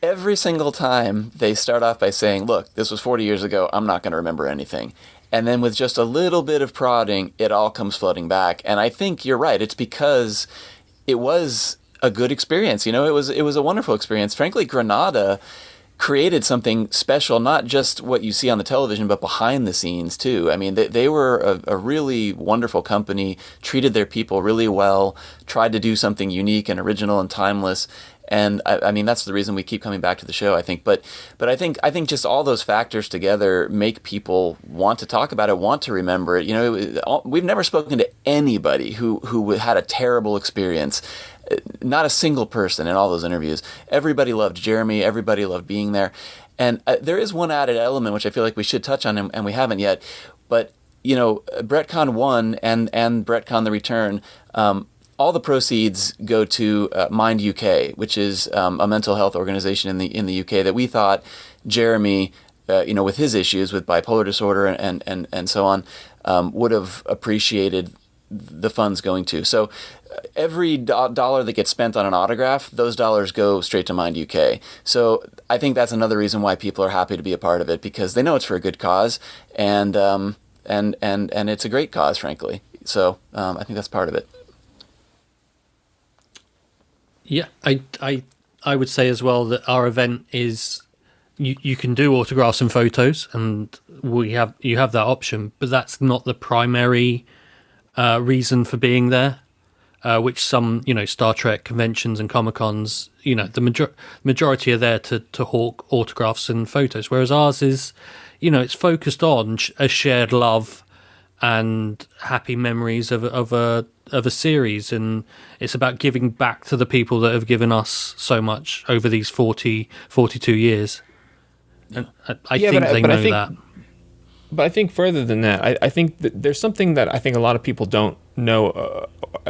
every single time they start off by saying, look, this was 40 years ago, I'm not going to remember anything. And then with just a little bit of prodding, it all comes flooding back. And I think you're right. It's because it was a good experience. You know, it was a wonderful experience. Frankly, Granada created something special, not just what you see on the television, but behind the scenes too. I mean, they were a really wonderful company, treated their people really well, tried to do something unique and original and timeless. And I mean, that's the reason we keep coming back to the show, I think. But I think just all those factors together make people want to talk about it, want to remember it. You know, we've never spoken to anybody who had a terrible experience. Not a single person in all those interviews. Everybody loved Jeremy. Everybody loved being there. And there is one added element which I feel like we should touch on, and we haven't yet. But you know, Brettcon 1 and Brettcon The Return. All the proceeds go to Mind UK, which is a mental health organization in the UK that we thought Jeremy, you know, with his issues with bipolar disorder and so on, would have appreciated the funds going to. So every dollar that gets spent on an autograph, those dollars go straight to Mind UK. So I think that's another reason why people are happy to be a part of it, because they know it's for a good cause, and it's a great cause, frankly. So I think that's part of it. Yeah, I would say as well that our event is you can do autographs and photos, and you have that option, but that's not the primary reason for being there. Which some, you know, Star Trek conventions and Comic-Cons, you know, the majority are there to hawk autographs and photos, whereas ours is, you know, it's focused on a shared love and happy memories of a series, and it's about giving back to the people that have given us so much over these 42 years. And I think they know that. But I think further than that, I think that there's something that I think a lot of people don't know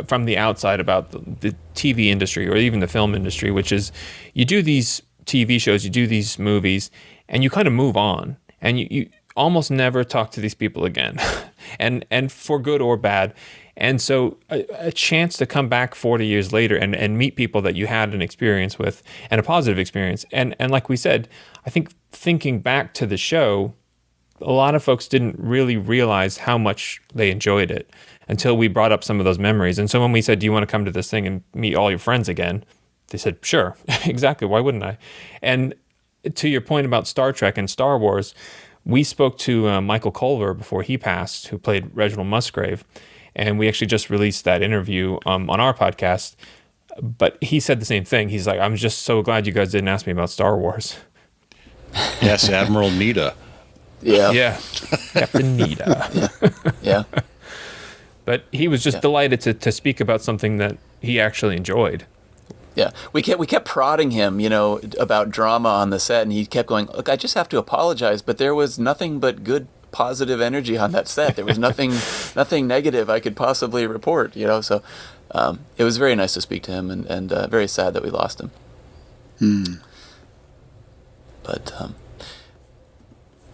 from the outside about the TV industry or even the film industry, which is you do these TV shows, you do these movies, and you kind of move on, and you almost never talk to these people again, and for good or bad. And so a chance to come back 40 years later and meet people that you had an experience with, and a positive experience. And like we said, I think thinking back to the show, a lot of folks didn't really realize how much they enjoyed it until we brought up some of those memories. And so when we said, do you want to come to this thing and meet all your friends again? They said, sure, exactly. Why wouldn't I? And to your point about Star Trek and Star Wars, we spoke to Michael Culver before he passed, who played Reginald Musgrave. And we actually just released that interview on our podcast. But he said the same thing. He's like, I'm just so glad you guys didn't ask me about Star Wars. Yes, Admiral Nita. Yeah. Captain Nita. Yeah. But he was just delighted to speak about something that he actually enjoyed. Yeah, we kept prodding him, you know, about drama on the set, and he kept going, look, I just have to apologize, but there was nothing but good, positive energy on that set. There was nothing negative I could possibly report, you know. So it was very nice to speak to him, and very sad that we lost him. But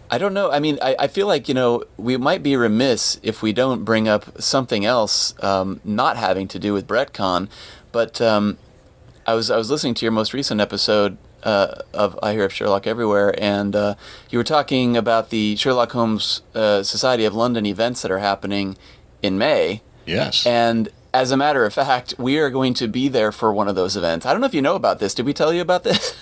I don't know. I mean, I feel like, you know, we might be remiss if we don't bring up something else not having to do with Brettcon. But I was listening to your most recent episode of I Hear of Sherlock Everywhere, and you were talking about the Sherlock Holmes Society of London events that are happening in May. Yes. And as a matter of fact, we are going to be there for one of those events. I don't know if you know about this. Did we tell you about this?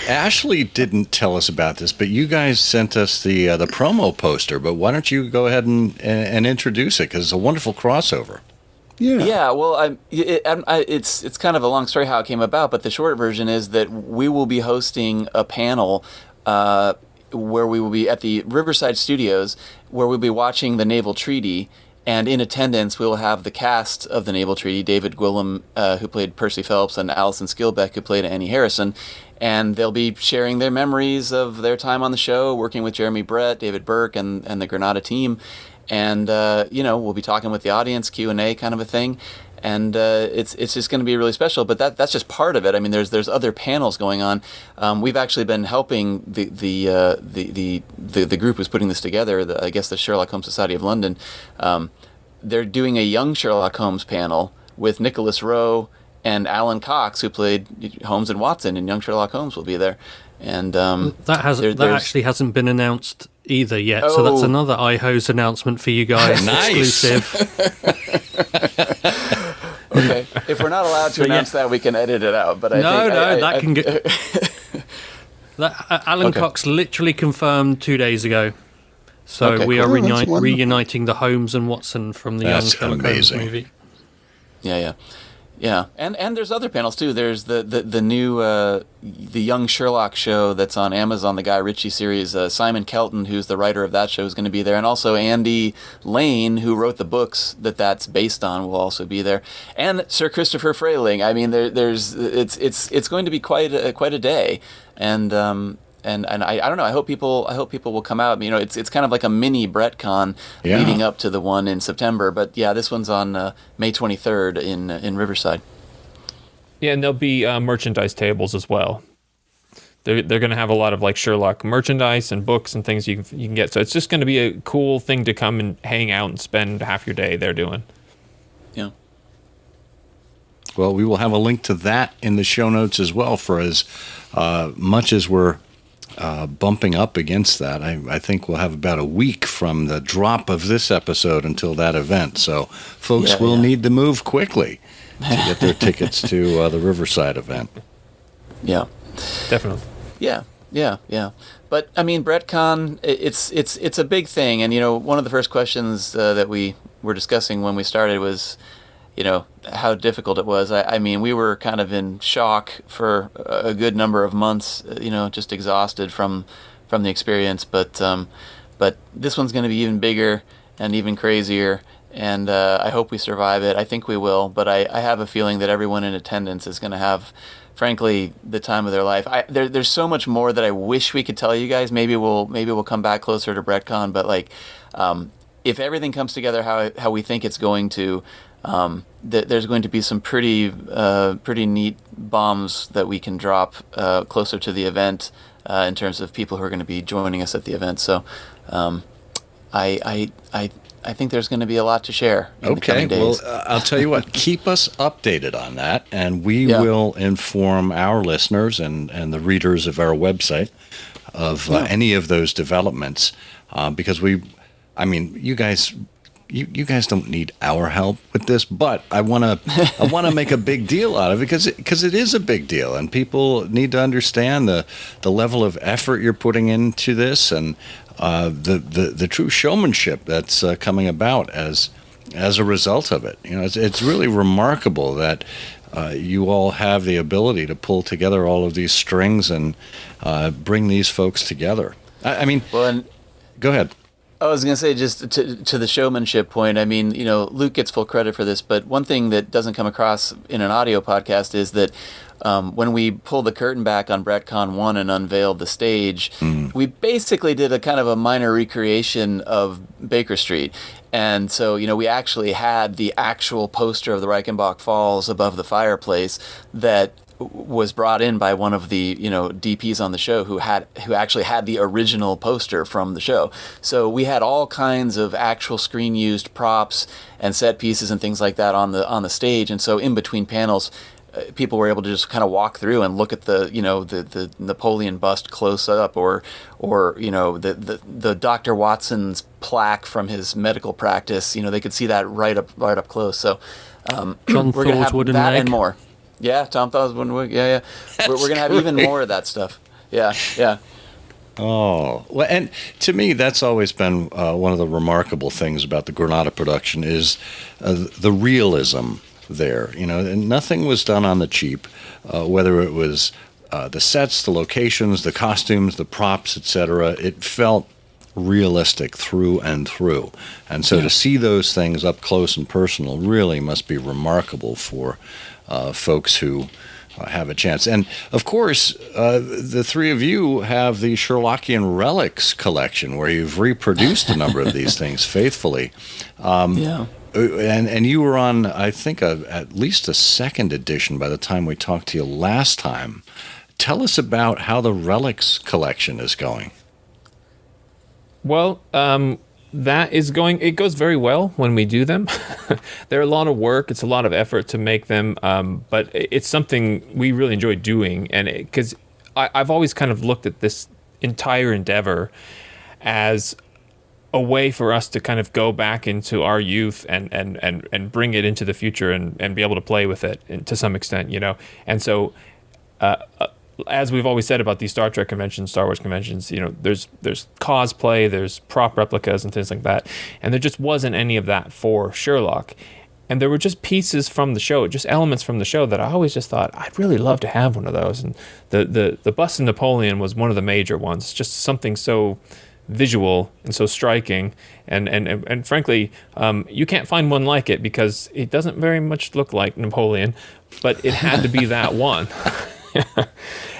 Ashley didn't tell us about this, but you guys sent us the promo poster. But why don't you go ahead and introduce it, because it's a wonderful crossover. Yeah. Well, it's kind of a long story how it came about, but the short version is that we will be hosting a panel where we will be at the Riverside Studios, where we'll be watching the Naval Treaty. And in attendance, we'll have the cast of the Naval Treaty, David Gwilym, who played Percy Phelps, and Alison Skilbeck, who played Annie Harrison. And they'll be sharing their memories of their time on the show, working with Jeremy Brett, David Burke, and the Granada team. And, you know, we'll be talking with the audience, Q&A kind of a thing. And it's just going to be really special. But that's just part of it. I mean, there's other panels going on. We've actually been helping the group who's putting this together. I guess the Sherlock Holmes Society of London. They're doing a young Sherlock Holmes panel with Nicholas Rowe and Alan Cox, who played Holmes and Watson in Young Sherlock Holmes, will be there. And that actually hasn't been announced either yet. So that's another IHOSE announcement for you guys. Nice. Exclusive. Okay. If we're not allowed to announce that, we can edit it out. But that can get. Alan Okay. Cox literally confirmed 2 days ago. So we are reuniting the Holmes and Watson from the Young Sherlock Holmes movie. Yeah. And there's other panels too. There's the new the Young Sherlock show that's on Amazon, the Guy Ritchie series. Simon Kelton, who's the writer of that show, is going to be there, and also Andy Lane, who wrote the books that's based on, will also be there, and Sir Christopher Frayling. I mean, it's going to be quite a day, and I don't know. I hope people will come out. You know, it's kind of like a mini Brettcon leading up to the one in September. But yeah, this one's on May 23rd in Riverside. Yeah, and there'll be merchandise tables as well. They're going to have a lot of like Sherlock merchandise and books and things you can get. So it's just going to be a cool thing to come and hang out and spend half your day there doing. Yeah. Well, we will have a link to that in the show notes as well, for as much as we're bumping up against that. I think we'll have about a week from the drop of this episode until that event. So folks will need to move quickly to get their tickets to the Riverside event. Yeah. Definitely. Yeah. But I mean, Brettcon, it's a big thing. And, you know, one of the first questions that we were discussing when we started was, you know, how difficult it was. I mean, we were kind of in shock for a good number of months, you know, just exhausted from the experience. But this one's going to be even bigger and even crazier. And I hope we survive it. I think we will. But I have a feeling that everyone in attendance is going to have, frankly, the time of their life. There's so much more that I wish we could tell you guys. Maybe we'll come back closer to Brettcon. But like, if everything comes together how we think it's going to, there's going to be some pretty neat bombs that we can drop closer to the event in terms of people who are going to be joining us at the event. So I think there's going to be a lot to share in the coming days. Well, I'll tell you what, keep us updated on that, and we will inform our listeners and the readers of our website of any of those developments, because you guys... You guys don't need our help with this, but I want to make a big deal out of it because it is a big deal, and people need to understand the level of effort you're putting into this, and the true showmanship that's coming about as a result of it. You know, it's really remarkable that you all have the ability to pull together all of these strings and bring these folks together. I mean, go ahead. I was going to say, just to the showmanship point, I mean, you know, Luke gets full credit for this, but one thing that doesn't come across in an audio podcast is that when we pulled the curtain back on Brettcon 1 and unveiled the stage, we basically did a kind of a minor recreation of Baker Street. And so, you know, we actually had the actual poster of the Reichenbach Falls above the fireplace that was brought in by one of the, you know, DPs on the show who actually had the original poster from the show. So we had all kinds of actual screen used props and set pieces and things like that on the stage. And so in between panels, people were able to just kind of walk through and look at the, you know, the Napoleon bust close up, or you know, the Dr. Watson's plaque from his medical practice. You know, they could see that right up close. So John we're gonna have Thor's that leg. and more. Yeah, Tom Thaw's wooden wig. Yeah. We're going to have even more of that stuff. Yeah. Oh, well, and to me, that's always been one of the remarkable things about the Granada production is the realism there. You know, and nothing was done on the cheap, whether it was the sets, the locations, the costumes, the props, etc. It felt realistic through and through. And so to see those things up close and personal really must be remarkable for folks who have a chance. And of course, the three of you have the Sherlockian Relics collection, where you've reproduced a number of these things faithfully. And you were on, I think, at least a second edition by the time we talked to you last time. Tell us about how the Relics collection is going. Well, that is going, it goes very well when we do them. They're a lot of work. It's a lot of effort to make them. But it's something we really enjoy doing. And because I've always kind of looked at this entire endeavor as a way for us to kind of go back into our youth and bring it into the future and be able to play with it to some extent, you know. And so, as we've always said about these Star Trek conventions, Star Wars conventions, you know, there's cosplay, there's prop replicas and things like that, and there just wasn't any of that for Sherlock. And there were just pieces from the show, just elements from the show that I always just thought, I'd really love to have one of those. And the bust of Napoleon was one of the major ones, just something so visual and so striking. And frankly, you can't find one like it because it doesn't very much look like Napoleon, but it had to be that one.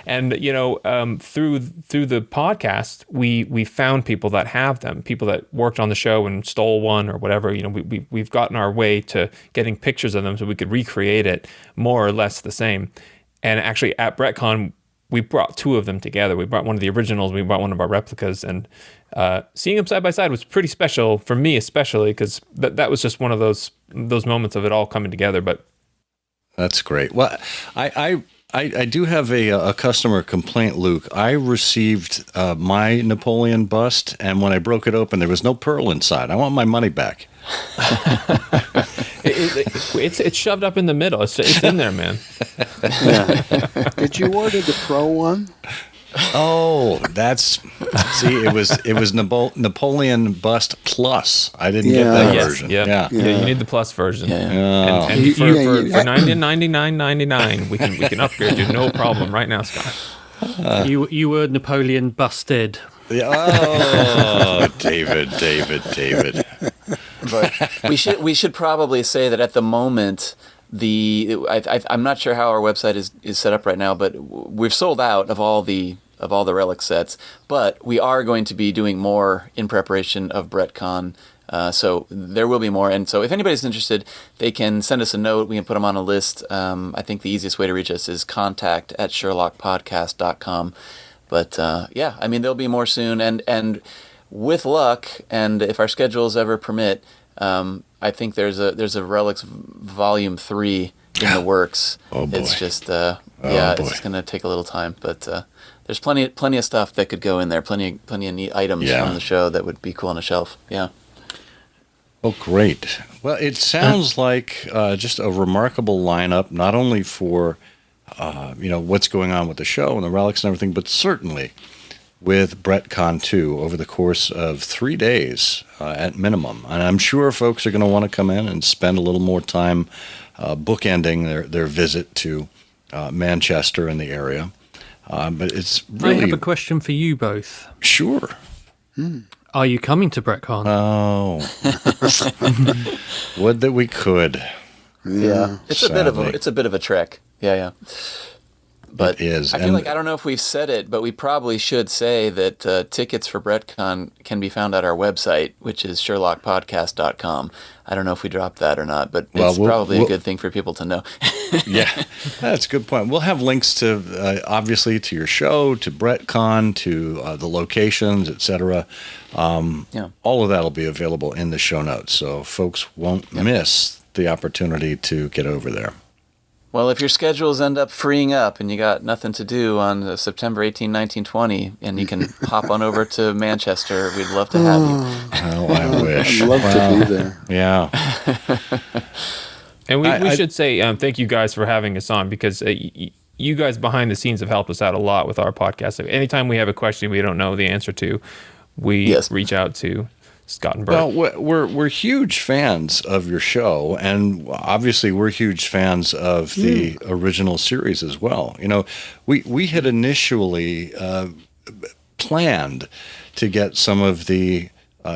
And, you know, through the podcast, we found people that have them, people that worked on the show and stole one or whatever. You know, we've gotten our way to getting pictures of them so we could recreate it more or less the same. And actually at Brettcon, we brought two of them together. We brought one of the originals, we brought one of our replicas, and seeing them side by side was pretty special for me, especially because that was just one of those moments of it all coming together. But that's great. Well, I do have a customer complaint, Luke. I received my Napoleon bust, and when I broke it open, there was no pearl inside. I want my money back. It's shoved up in the middle. It's in there, man. Yeah. Did you order the pro one? Oh, it was Napoleon Bust Plus. I didn't get that version. Yeah, you need the Plus version. Yeah. And for $99.99, we can upgrade you, no problem, right now, Scott. You were Napoleon busted. Oh, David. But we should probably say that at the moment, I'm not sure how our website is set up right now, but we've sold out of all the relic sets. But we are going to be doing more in preparation of Brettcon. So there will be more. And so if anybody's interested, they can send us a note. We can put them on a list. I think the easiest way to reach us is contact@sherlockpodcast.com. But yeah, I mean, there'll be more soon. And with luck, and if our schedules ever permit, I think there's a Relics Volume 3 in the works. Oh boy. It's just it's going to take a little time, but there's plenty of stuff that could go in there, plenty of neat items from the show that would be cool on a shelf. Yeah. Oh, great. Well, it sounds like just a remarkable lineup, not only for what's going on with the show and the relics and everything, but certainly with Brettcon 2 over the course of 3 days at minimum. And I'm sure folks are going to want to come in and spend a little more time bookending their visit to Manchester and the area. But it's really... I have a question for you both. Sure. Are you coming to Brettcon? Oh. Would that we could. Yeah. It's a bit of a trek. Yeah. But it is. I feel like, I don't know if we've said it, but we probably should say that tickets for Brettcon can be found at our website, which is sherlockpodcast.com. I don't know if we dropped that or not, but it's probably a good thing for people to know. Yeah, that's a good point. We'll have links to, obviously, to your show, to Brettcon, to the locations, etc. All of that will be available in the show notes, so folks won't miss the opportunity to get over there. Well, if your schedules end up freeing up and you got nothing to do on September 18, 1920, and you can hop on over to Manchester, we'd love to have you. Oh, I wish. I'd love to be there. Yeah. And we should say thank you guys for having us on, because you guys behind the scenes have helped us out a lot with our podcast. So anytime we have a question we don't know the answer to, we reach out to Scott and Bert. Well, we're huge fans of your show, and obviously we're huge fans of the original series as well. You know, we had initially planned to get some of the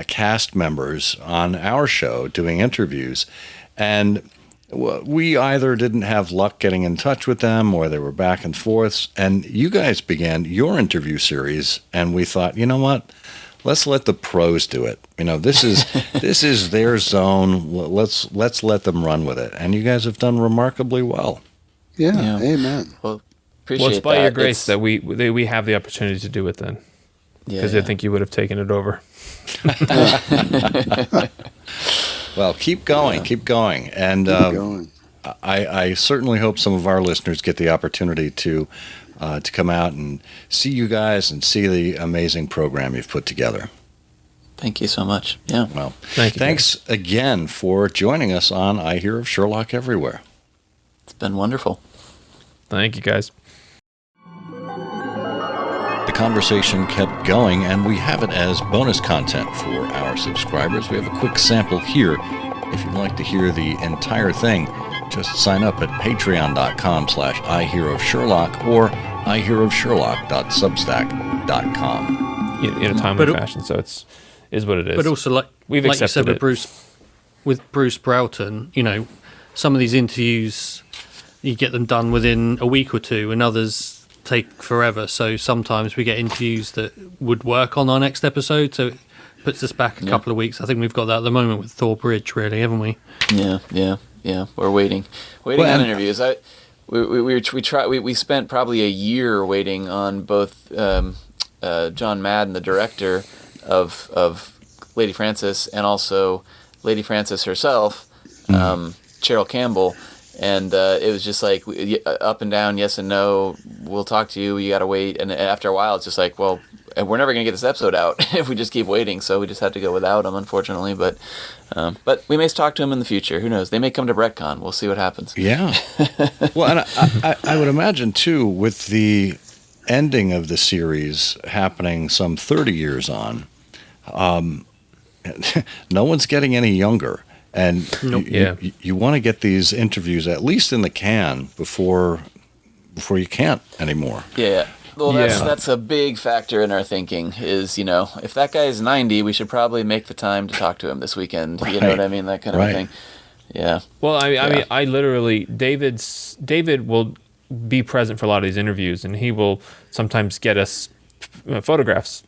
cast members on our show doing interviews, and we either didn't have luck getting in touch with them, or they were back and forth. And you guys began your interview series, and we thought, you know what? Let's let the pros do it. You know, this is their zone. Let's let them run with it. And you guys have done remarkably well. Yeah. Amen. Well, appreciate it's by your grace that we have the opportunity to do it then. Because I think you would have taken it over. Well, keep going. And I certainly hope some of our listeners get the opportunity to come out and see you guys and see the amazing program you've put together. Thank you so much. Yeah. Well, Thanks again for joining us on I Hear of Sherlock Everywhere. It's been wonderful. Thank you, guys. The conversation kept going, and we have it as bonus content for our subscribers. We have a quick sample here. If you'd like to hear the entire thing, just sign up at patreon.com/IHearOfSherlock or ihearofsherlock.substack.com. In a timely fashion, so is what it is. But also, like you said with Bruce Broughton, some of these interviews, you get them done within a week or two, and others take forever. So sometimes we get interviews that would work on our next episode, so it puts us back a couple of weeks. I think we've got that at the moment with Thor Bridge, really, haven't we? Yeah. We're waiting on interviews. We spent probably a year waiting on both John Madden, the director of Lady Frances, and also Lady Frances herself, Cheryl Campbell. And it was just like up and down, yes and no. We'll talk to you. You got to wait. And after a while, it's just like, well, we're never going to get this episode out if we just keep waiting. So we just had to go without him, unfortunately. But we may talk to him in the future. Who knows? They may come to Brettcon. We'll see what happens. Yeah. Well, and I would imagine too, with the ending of the series happening some 30 years on, no one's getting any younger. And you want to get these interviews at least in the can before you can't anymore. Yeah. Well, that's a big factor in our thinking is, if that guy is 90, we should probably make the time to talk to him this weekend. Right. You know what I mean? That kind of thing. Yeah. Well, I mean, I literally, David will be present for a lot of these interviews, and he will sometimes get us photographs,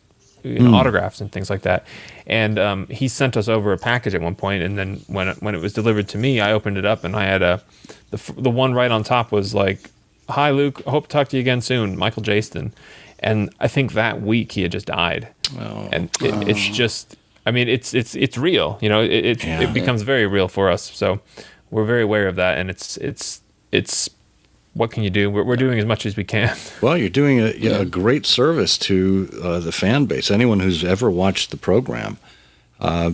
autographs and things like that. And he sent us over a package at one point, and then when it was delivered to me, I opened it up, and I had the one right on top was like, "Hi Luke, hope to talk to you again soon, Michael Jaston." And I think that week he had just died. It's just, I mean, it's real, it becomes very real for us. So we're very aware of that, and it's what can you do? We're doing as much as we can. Well, you're doing a great service to the fan base, anyone who's ever watched the program,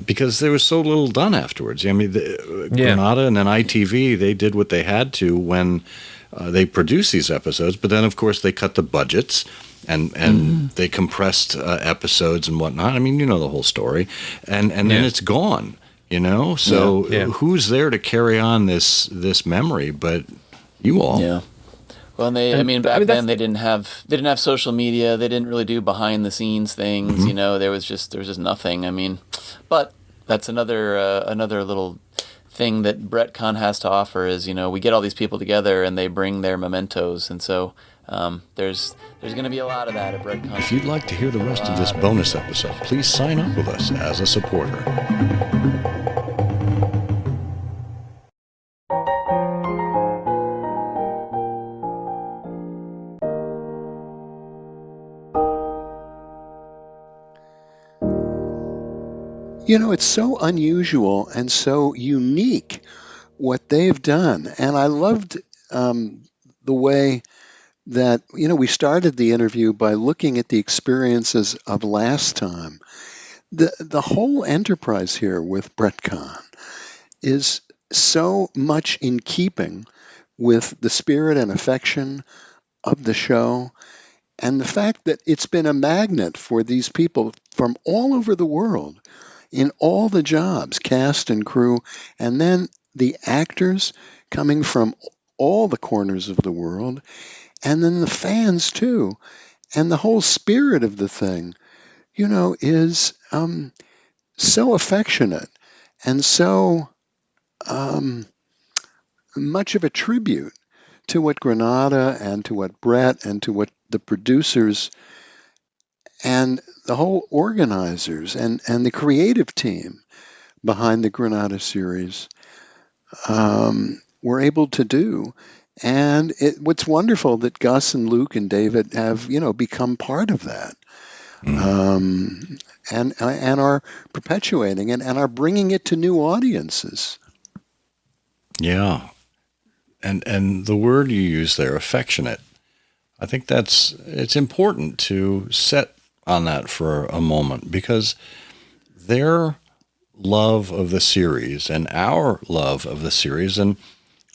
because there was so little done afterwards. I mean, Granada and then ITV, they did what they had to when they produced these episodes, but then, of course, they cut the budgets and they compressed episodes and whatnot. I mean, you know the whole story. And then it's gone, So who's there to carry on this memory but you all? Yeah. Well, and back then they didn't have social media. They didn't really do behind the scenes things. There was just nothing. I mean, but that's another little thing that Brettcon has to offer is we get all these people together and they bring their mementos, and so there's going to be a lot of that at Brettcon. If you'd like to hear the rest of this bonus episode, please sign up with us as a supporter. It's so unusual and so unique what they've done. And I loved the way that, we started the interview by looking at the experiences of last time. The whole enterprise here with Brettcon is so much in keeping with the spirit and affection of the show, and the fact that it's been a magnet for these people from all over the world in all the jobs, cast and crew, and then the actors coming from all the corners of the world, and then the fans too. And the whole spirit of the thing, is so affectionate and so much of a tribute to what Granada and to what Brett and to what the producers and the whole organizers and the creative team behind the Granada series were able to do. And what's wonderful that Gus and Luke and David have, become part of that, and are perpetuating and are bringing it to new audiences. Yeah, and the word you use there, affectionate, I think it's important to set on that for a moment, because their love of the series and our love of the series and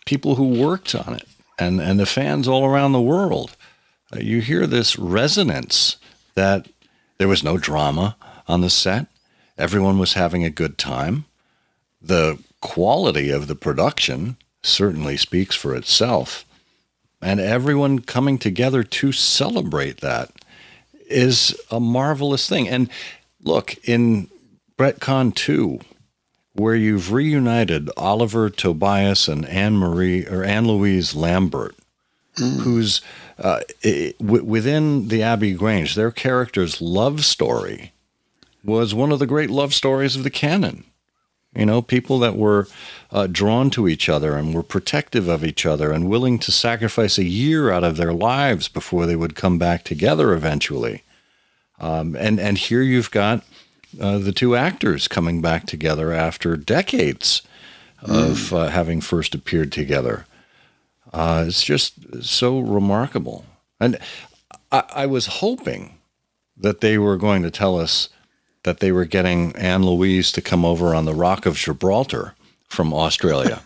people who worked on it and the fans all around the world. You hear this resonance that there was no drama on the set. Everyone was having a good time. The quality of the production certainly speaks for itself. And everyone coming together to celebrate that is a marvelous thing. And look, in Brettcon 2, where you've reunited Oliver Tobias and Anne-Louise Lambert, who's within the Abbey Grange, their character's love story was one of the great love stories of the canon. You know, people that were drawn to each other and were protective of each other and willing to sacrifice a year out of their lives before they would come back together eventually. And here you've got the two actors coming back together after decades of having first appeared together. It's just so remarkable. And I was hoping that they were going to tell us that they were getting Anne-Louise to come over on the Rock of Gibraltar from Australia,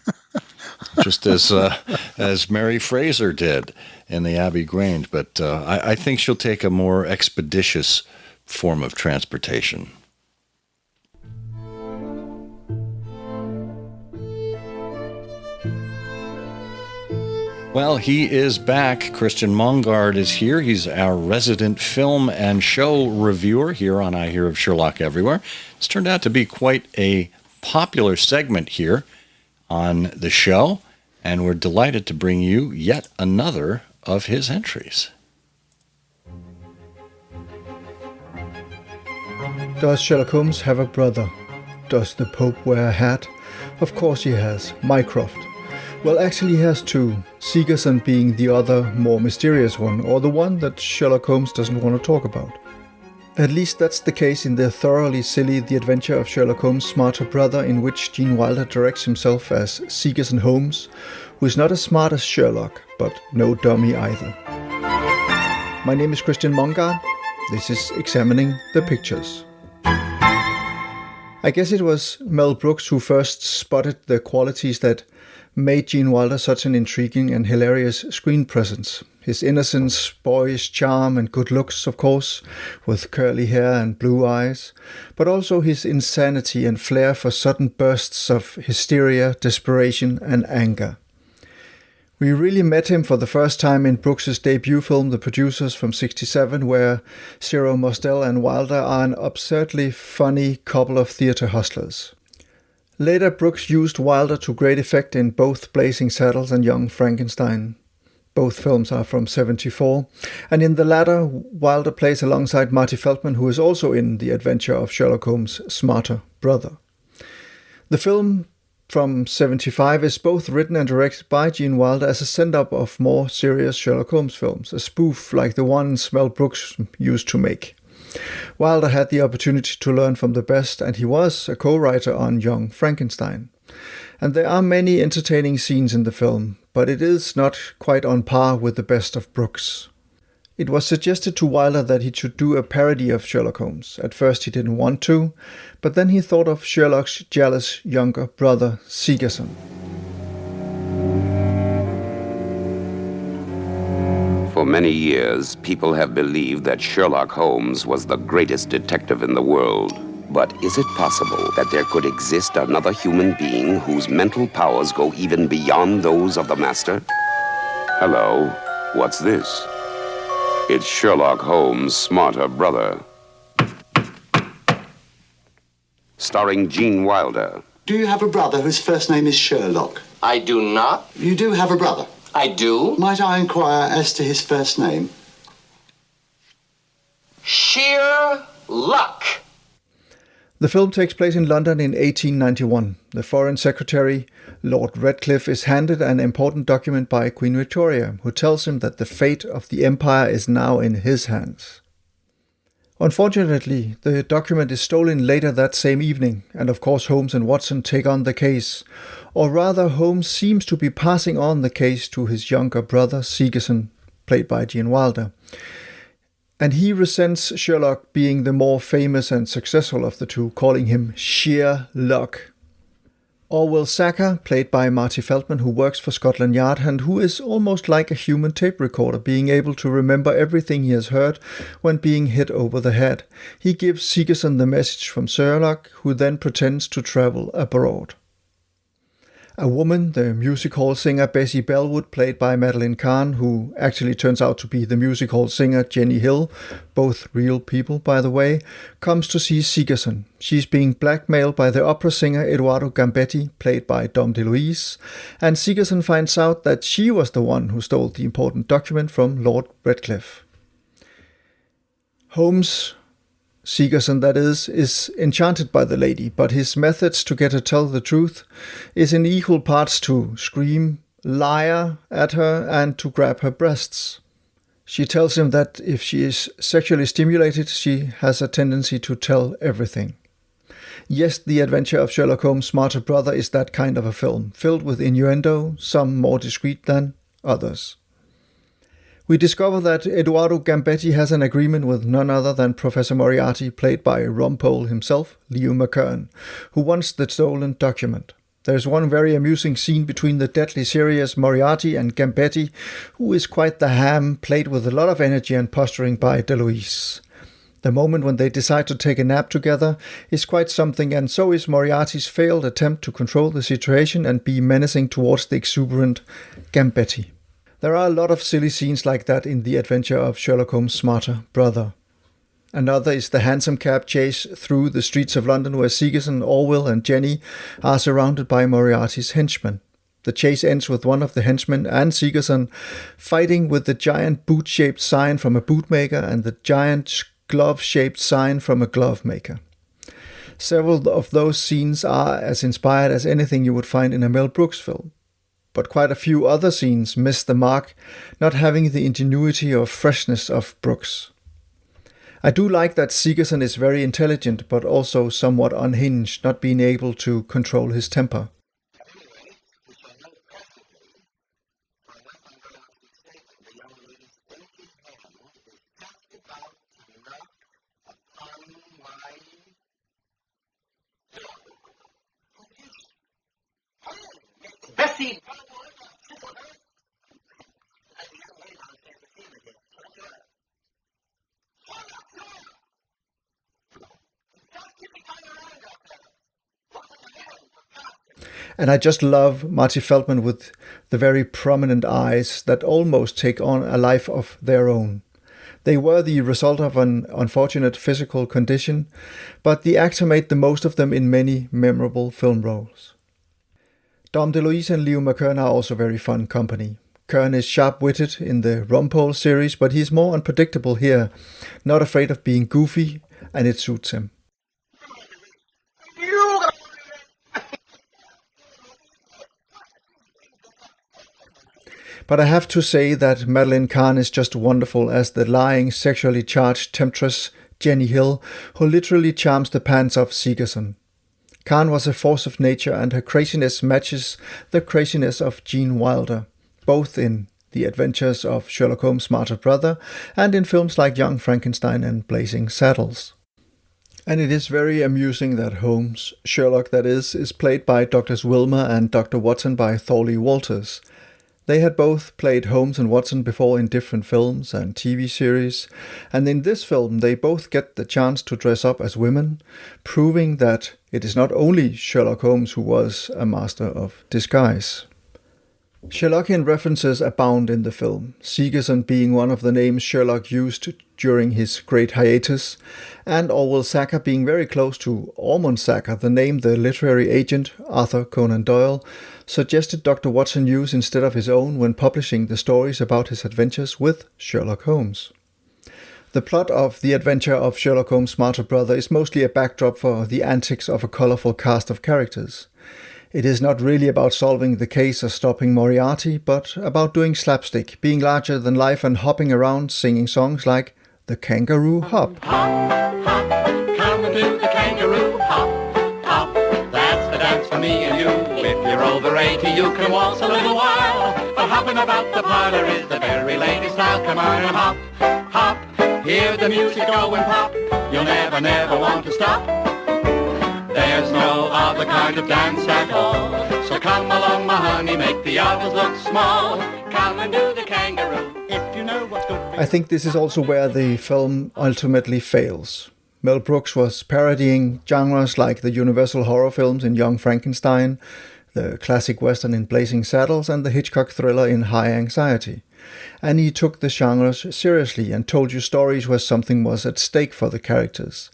just as Mary Fraser did in the Abbey Grange. But I think she'll take a more expeditious form of transportation. Well, he is back. Christian Mongard is here. He's our resident film and show reviewer here on I Hear of Sherlock Everywhere. It's turned out to be quite a popular segment here on the show, and we're delighted to bring you yet another of his entries. Does Sherlock Holmes have a brother? Does the Pope wear a hat? Of course he has, Mycroft. Well, actually he has two, Sigerson being the other, more mysterious one, or the one that Sherlock Holmes doesn't want to talk about. At least that's the case in the thoroughly silly The Adventure of Sherlock Holmes' Smarter Brother, in which Gene Wilder directs himself as Sigerson Holmes, who is not as smart as Sherlock, but no dummy either. My name is Christian Mongard. This is Examining the Pictures. I guess it was Mel Brooks who first spotted the qualities that made Gene Wilder such an intriguing and hilarious screen presence. His innocence, boyish charm and good looks, of course, with curly hair and blue eyes, but also his insanity and flair for sudden bursts of hysteria, desperation and anger. We really met him for the first time in Brooks's debut film, The Producers, from '67, where Ciro Mostel and Wilder are an absurdly funny couple of theatre hustlers. Later, Brooks used Wilder to great effect in both Blazing Saddles and Young Frankenstein. Both films are from '74, and in the latter, Wilder plays alongside Marty Feldman, who is also in The Adventure of Sherlock Holmes' Smarter Brother. The film from '75 is both written and directed by Gene Wilder as a send-up of more serious Sherlock Holmes films, a spoof like the ones Mel Brooks used to make. Wilder had the opportunity to learn from the best, and he was a co-writer on Young Frankenstein. And there are many entertaining scenes in the film, but it is not quite on par with the best of Brooks. It was suggested to Wilder that he should do a parody of Sherlock Holmes. At first he didn't want to, but then he thought of Sherlock's jealous younger brother, Sigerson. For many years, people have believed that Sherlock Holmes was the greatest detective in the world. But is it possible that there could exist another human being whose mental powers go even beyond those of the master? Hello, what's this? It's Sherlock Holmes' Smarter Brother. Starring Gene Wilder. Do you have a brother whose first name is Sherlock? I do not. You do have a brother? I do. Might I inquire as to his first name? Sheer luck. The film takes place in London in 1891. The Foreign Secretary, Lord Redcliffe, is handed an important document by Queen Victoria, who tells him that the fate of the empire is now in his hands. Unfortunately, the document is stolen later that same evening, and of course Holmes and Watson take on the case. Or rather, Holmes seems to be passing on the case to his younger brother, Sigerson, played by Gene Wilder. And he resents Sherlock being the more famous and successful of the two, calling him sheer luck. Orwell Sacker, played by Marty Feldman, who works for Scotland Yard and who is almost like a human tape recorder, being able to remember everything he has heard when being hit over the head. He gives Sigerson the message from Sherlock, who then pretends to travel abroad. A woman, the music hall singer Bessie Bellwood, played by Madeleine Kahn, who actually turns out to be the music hall singer Jenny Hill, both real people by the way, comes to see Sigerson. She's being blackmailed by the opera singer Edoardo Gambetti, played by Dom DeLuise, and Sigerson finds out that she was the one who stole the important document from Lord Redcliffe. Holmes, Sigerson that is enchanted by the lady, but his methods to get her to tell the truth is in equal parts to scream liar at her and to grab her breasts. She tells him that if she is sexually stimulated, she has a tendency to tell everything. Yes, The Adventure of Sherlock Holmes' Smarter Brother is that kind of a film, filled with innuendo, some more discreet than others. We discover that Edoardo Gambetti has an agreement with none other than Professor Moriarty, played by Rumpole himself, Leo McKern, who wants the stolen document. There's one very amusing scene between the deadly serious Moriarty and Gambetti, who is quite the ham, played with a lot of energy and posturing by DeLuise. The moment when they decide to take a nap together is quite something, and so is Moriarty's failed attempt to control the situation and be menacing towards the exuberant Gambetti. There are a lot of silly scenes like that in The Adventure of Sherlock Holmes' Smarter Brother. Another is the hansom cab chase through the streets of London where Sigerson, Orwell and Jenny are surrounded by Moriarty's henchmen. The chase ends with one of the henchmen and Sigerson fighting with the giant boot-shaped sign from a bootmaker and the giant glove-shaped sign from a glove maker. Several of those scenes are as inspired as anything you would find in a Mel Brooks film. But quite a few other scenes miss the mark, not having the ingenuity or freshness of Brooks. I do like that Sigerson is very intelligent, but also somewhat unhinged, not being able to control his temper. Bessie! And I just love Marty Feldman with the very prominent eyes that almost take on a life of their own. They were the result of an unfortunate physical condition, but the actor made the most of them in many memorable film roles. Dom DeLuise and Leo McKern are also very fun company. Kern is sharp-witted in the Rumpole series, but he's more unpredictable here, not afraid of being goofy, and it suits him. But I have to say that Madeleine Kahn is just wonderful as the lying, sexually charged temptress Jenny Hill, who literally charms the pants off Sigerson. Kahn was a force of nature, and her craziness matches the craziness of Gene Wilder, both in The Adventures of Sherlock Holmes' Smarter Brother and in films like Young Frankenstein and Blazing Saddles. And it is very amusing that Holmes, Sherlock that is played by Drs. Wilmer and Dr. Watson by Thorley Walters. They had both played Holmes and Watson before in different films and TV series, and in this film they both get the chance to dress up as women, proving that it is not only Sherlock Holmes who was a master of disguise. Sherlockian references abound in the film, Sigerson being one of the names Sherlock used during his great hiatus, and Orwell Sacker being very close to Ormond Sacker, the name the literary agent, Arthur Conan Doyle, suggested Dr. Watson use instead of his own when publishing the stories about his adventures with Sherlock Holmes. The plot of The Adventure of Sherlock Holmes' Smarter Brother is mostly a backdrop for the antics of a colourful cast of characters. It is not really about solving the case or stopping Moriarty, but about doing slapstick, being larger than life and hopping around singing songs like The Kangaroo Hop. Hop, hop, come and do the kangaroo hop, hop. That's the dance for me and you. If you're over 80, you can waltz a little while. But hopping about the parlor is the very latest style. Come on and hop, hop. Hear the music go and pop, you'll never, never want to stop. There's no other kind of dance at all. So come along, my honey, make the others look small. Come and do the kangaroo, if you know what's good for I think this is also where the film ultimately fails. Mel Brooks was parodying genres like the Universal horror films in Young Frankenstein, the classic Western in Blazing Saddles, and the Hitchcock thriller in High Anxiety. And he took the genres seriously and told you stories where something was at stake for the characters.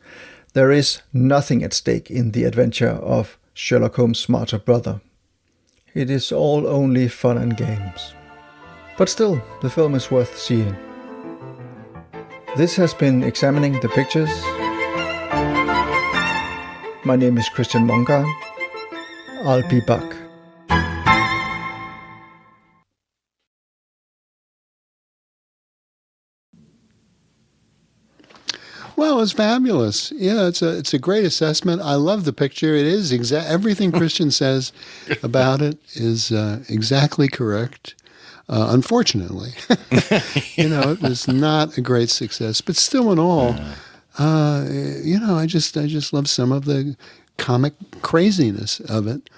There is nothing at stake in the adventure of Sherlock Holmes' smarter brother. It is all only fun and games. But still, the film is worth seeing. This has been Examining the Pictures. My name is Christian Monga. I'll be back. Well, it's fabulous. Yeah, it's a great assessment. I love the picture. It is everything Christian says about it is exactly correct. Unfortunately, it was not a great success, but still in all, I just love some of the comic craziness of it.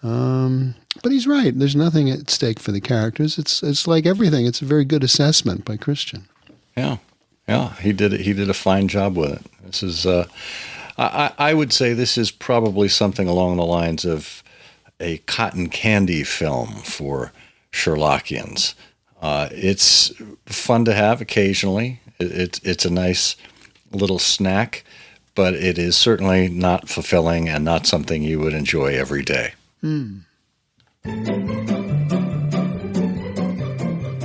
But he's right. There's nothing at stake for the characters. It's like everything. It's a very good assessment by Christian. Yeah. Yeah, he did a fine job with it. This is, I would say this is probably something along the lines of a cotton candy film for Sherlockians. It's fun to have occasionally. It's a nice little snack, but it is certainly not fulfilling and not something you would enjoy every day.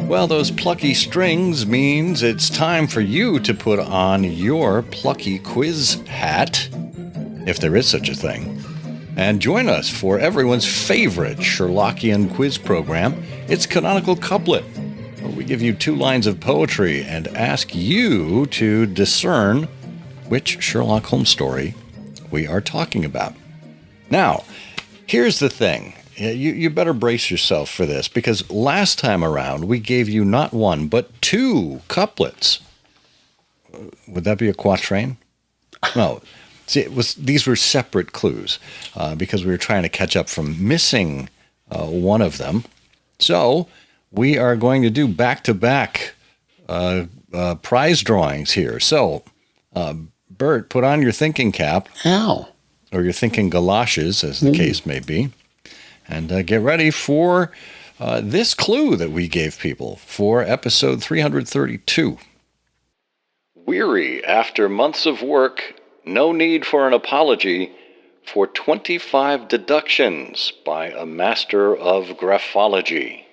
Well, those plucky strings means it's time for you to put on your plucky quiz hat, if there is such a thing, and join us for everyone's favorite Sherlockian quiz program. It's Canonical Couplet, where we give you 2 lines of poetry and ask you to discern which Sherlock Holmes story we are talking about. Now, here's the thing. You better brace yourself for this, because last time around we gave you not 1 but 2 couplets. Would that be a quatrain? No. See, these were separate clues because we were trying to catch up from missing one of them. So we are going to do back-to-back prize drawings here. So, Bert, put on your thinking cap. Ow. Or your thinking galoshes, as the case may be. And get ready for this clue that we gave people for episode 332. Weary after months of work, no need for an apology for 25 deductions by a master of graphology.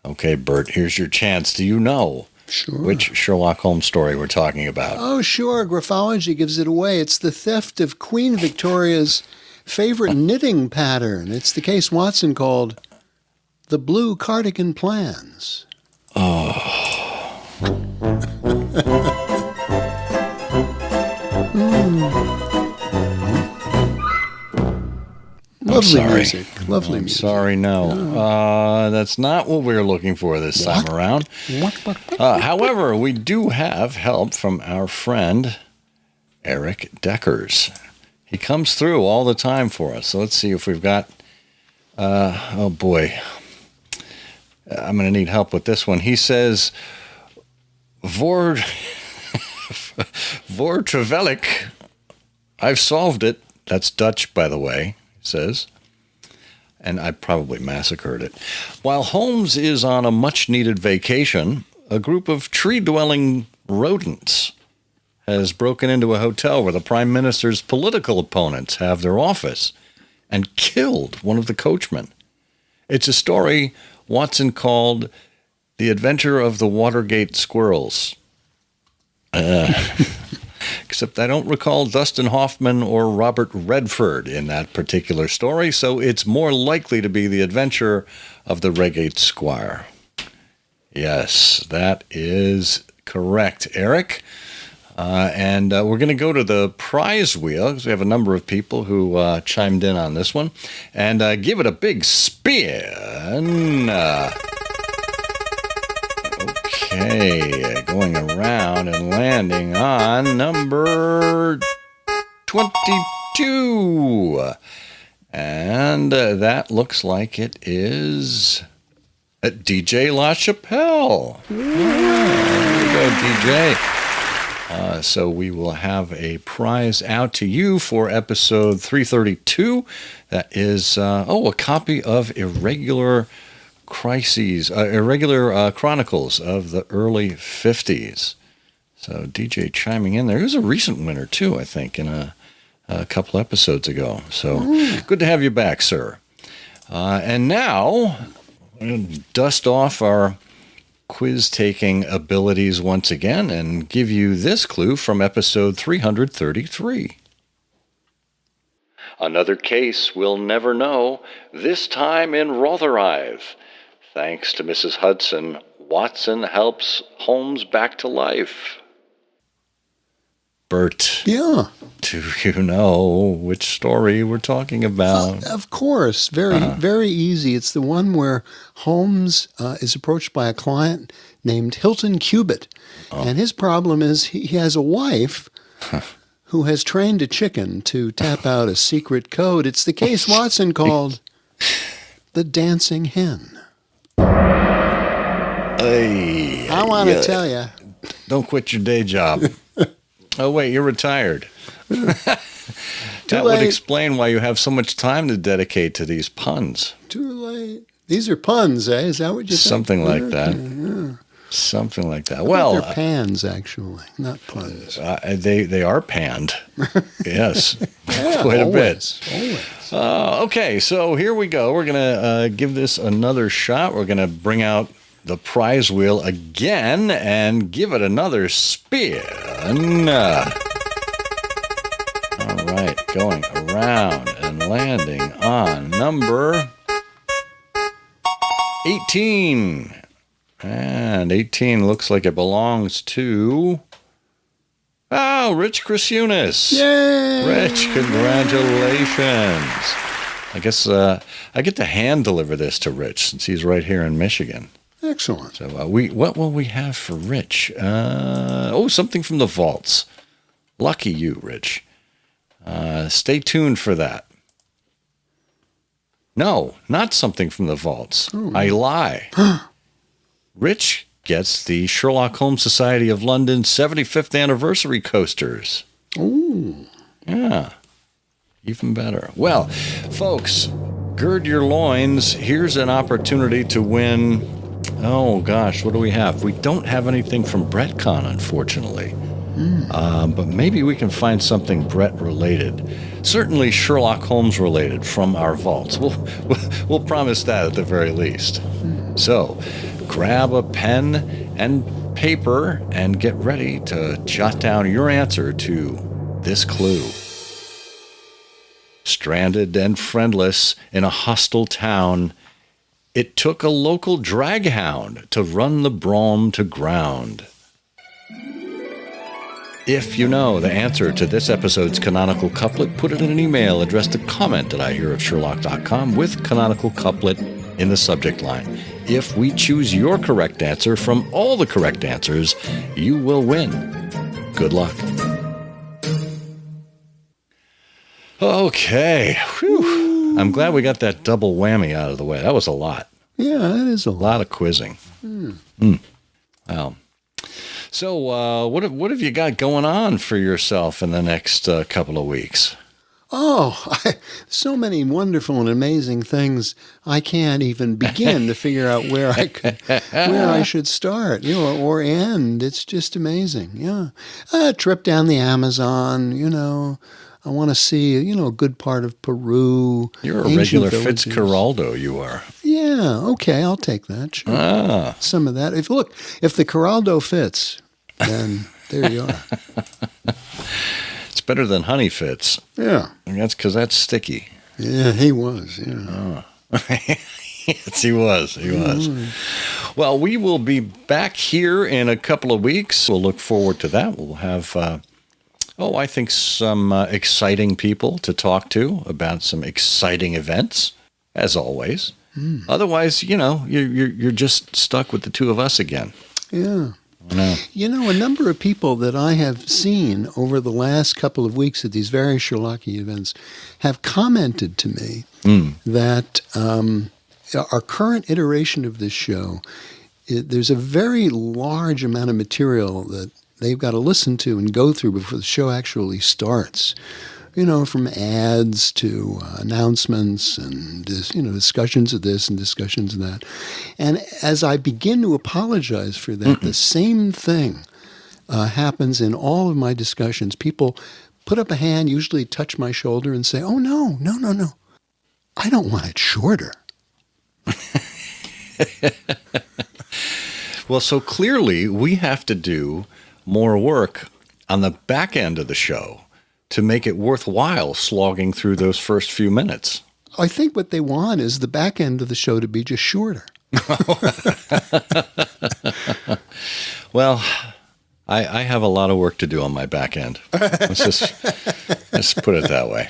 Okay, Bert, here's your chance. Do you know which Sherlock Holmes story we're talking about? Oh, sure. Graphology gives it away. It's the theft of Queen Victoria's favorite knitting pattern. It's the case Watson called the Blue Cardigan Plans. Lovely music. Lovely music. Sorry, no. That's not what we're looking for this time around. However, we do have help from our friend Eric Deckers. He comes through all the time for us. So let's see if we've got, oh boy, I'm going to need help with this one. He says, Vortrevelik, I've solved it. That's Dutch, by the way, he says. And I probably massacred it. While Holmes is on a much-needed vacation, a group of tree-dwelling rodents has broken into a hotel where the Prime Minister's political opponents have their office and killed one of the coachmen. It's a story Watson called The Adventure of the Watergate Squirrels. Except I don't recall Dustin Hoffman or Robert Redford in that particular story, so it's more likely to be The Adventure of the Reigate Squire. Yes, that is correct, Eric. And we're going to go to the prize wheel because we have a number of people who chimed in on this one. And give it a big spin. Okay. Okay, going around and landing on number 22. And that looks like it is DJ LaChapelle. There you go, DJ. So we will have a prize out to you for episode 332. That is, a copy of Irregular Chronicles of the early 50s. So DJ chiming in there. He was a recent winner, too, I think, in a couple episodes ago. So good to have you back, sir. And now, I'm going to dust off our quiz-taking abilities once again and give you this clue from episode 333. Another case we'll never know, this time in Rotherhithe. Thanks to Mrs. Hudson, Watson helps Holmes back to life. Bert. Yeah. Do you know which story we're talking about? Of course. Very easy. It's the one where Holmes is approached by a client named Hilton Cubitt. And his problem is he has a wife who has trained a chicken to tap out a secret code. It's the case Watson called The Dancing Hen. I want to tell you. Don't quit your day job. Oh, wait, you're retired. That would explain why you have so much time to dedicate to these puns. Too late. These are puns, eh? Is that what you said? Something like that. Yeah. Something like that. Well, they're pans, actually, not puns. They are panned. Yes, quite a bit. Always. Okay, so here we go. We're going to give this another shot. We're going to bring out the prize wheel again and give it another spin. All right, going around and landing on number 18. And 18 looks like it belongs to... Rich Krasunis. Yay! Rich, congratulations. I guess I get to hand deliver this to Rich since he's right here in Michigan. Excellent. So what will we have for Rich? Something from the vaults. Lucky you, Rich. Stay tuned for that. No, not something from the vaults. Oh. I lie. Rich gets the Sherlock Holmes Society of London 75th anniversary coasters. Ooh. Yeah. Even better. Well, folks, gird your loins. Here's an opportunity to win. Oh, gosh, what do we have? We don't have anything from Brettcon, unfortunately. But maybe we can find something Brett-related. Certainly Sherlock Holmes-related from our vaults. We'll promise that at the very least. So, grab a pen and paper and get ready to jot down your answer to this clue. Stranded and friendless in a hostile town, it took a local draghound to run the brougham to ground. If you know the answer to this episode's canonical couplet, put it in an email addressed to comment@ihearofsherlock.com with canonical couplet in the subject line. If we choose your correct answer from all the correct answers, you will win. Good luck. Okay. Whew. I'm glad we got that double whammy out of the way. That was a lot. Yeah, that is a lot of quizzing. Well, so what have you got going on for yourself in the next couple of weeks? So many wonderful and amazing things. I can't even begin to figure out where I should start, or end. It's just amazing. Yeah, a trip down the Amazon. I want to see, a good part of Peru. You're a regular Fitzcarraldo, you are. Yeah, okay, I'll take that. Sure. Some of that. If the Carraldo fits, then there you are. It's better than Honey Fits. Yeah. And that's because that's sticky. Yeah, he was. Yeah. Yes, he was. Well, we will be back here in a couple of weeks. We'll look forward to that. We'll have... I think some exciting people to talk to about some exciting events, as always. Otherwise, you're just stuck with the two of us again. Yeah. No. You know, a number of people that I have seen over the last couple of weeks at these various Sherlockian events have commented to me that our current iteration of this show, there's a very large amount of material that they've got to listen to and go through before the show actually starts. You know, from ads to announcements and discussions of this and discussions of that. And as I begin to apologize for that, the same thing happens in all of my discussions. People put up a hand, usually touch my shoulder and say, "Oh, no. I don't want it shorter." Well, so clearly we have to do more work on the back end of the show to make it worthwhile slogging through those first few minutes. I think what they want is the back end of the show to be just shorter. Well, I have a lot of work to do on my back end. Let's put it that way.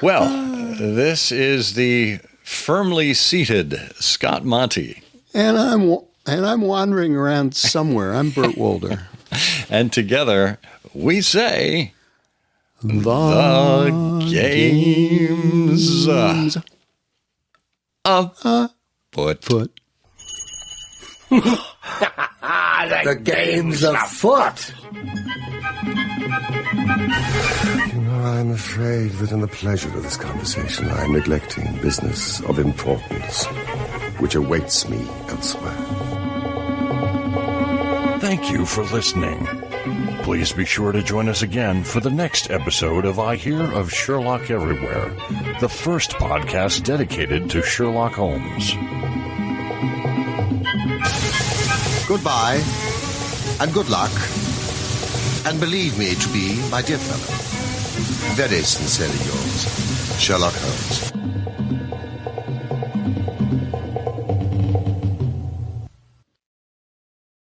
Well, this is the firmly seated Scott Monty. And I'm wandering around somewhere. I'm Burt Wolder. And together we say the games of foot. The games of foot. I'm afraid that in the pleasure of this conversation, I am neglecting business of importance, which awaits me elsewhere. Thank you for listening. Please be sure to join us again for the next episode of I Hear of Sherlock Everywhere, the first podcast dedicated to Sherlock Holmes. Goodbye, and good luck, and believe me to be, my dear fellow, very sincerely yours, Sherlock Holmes.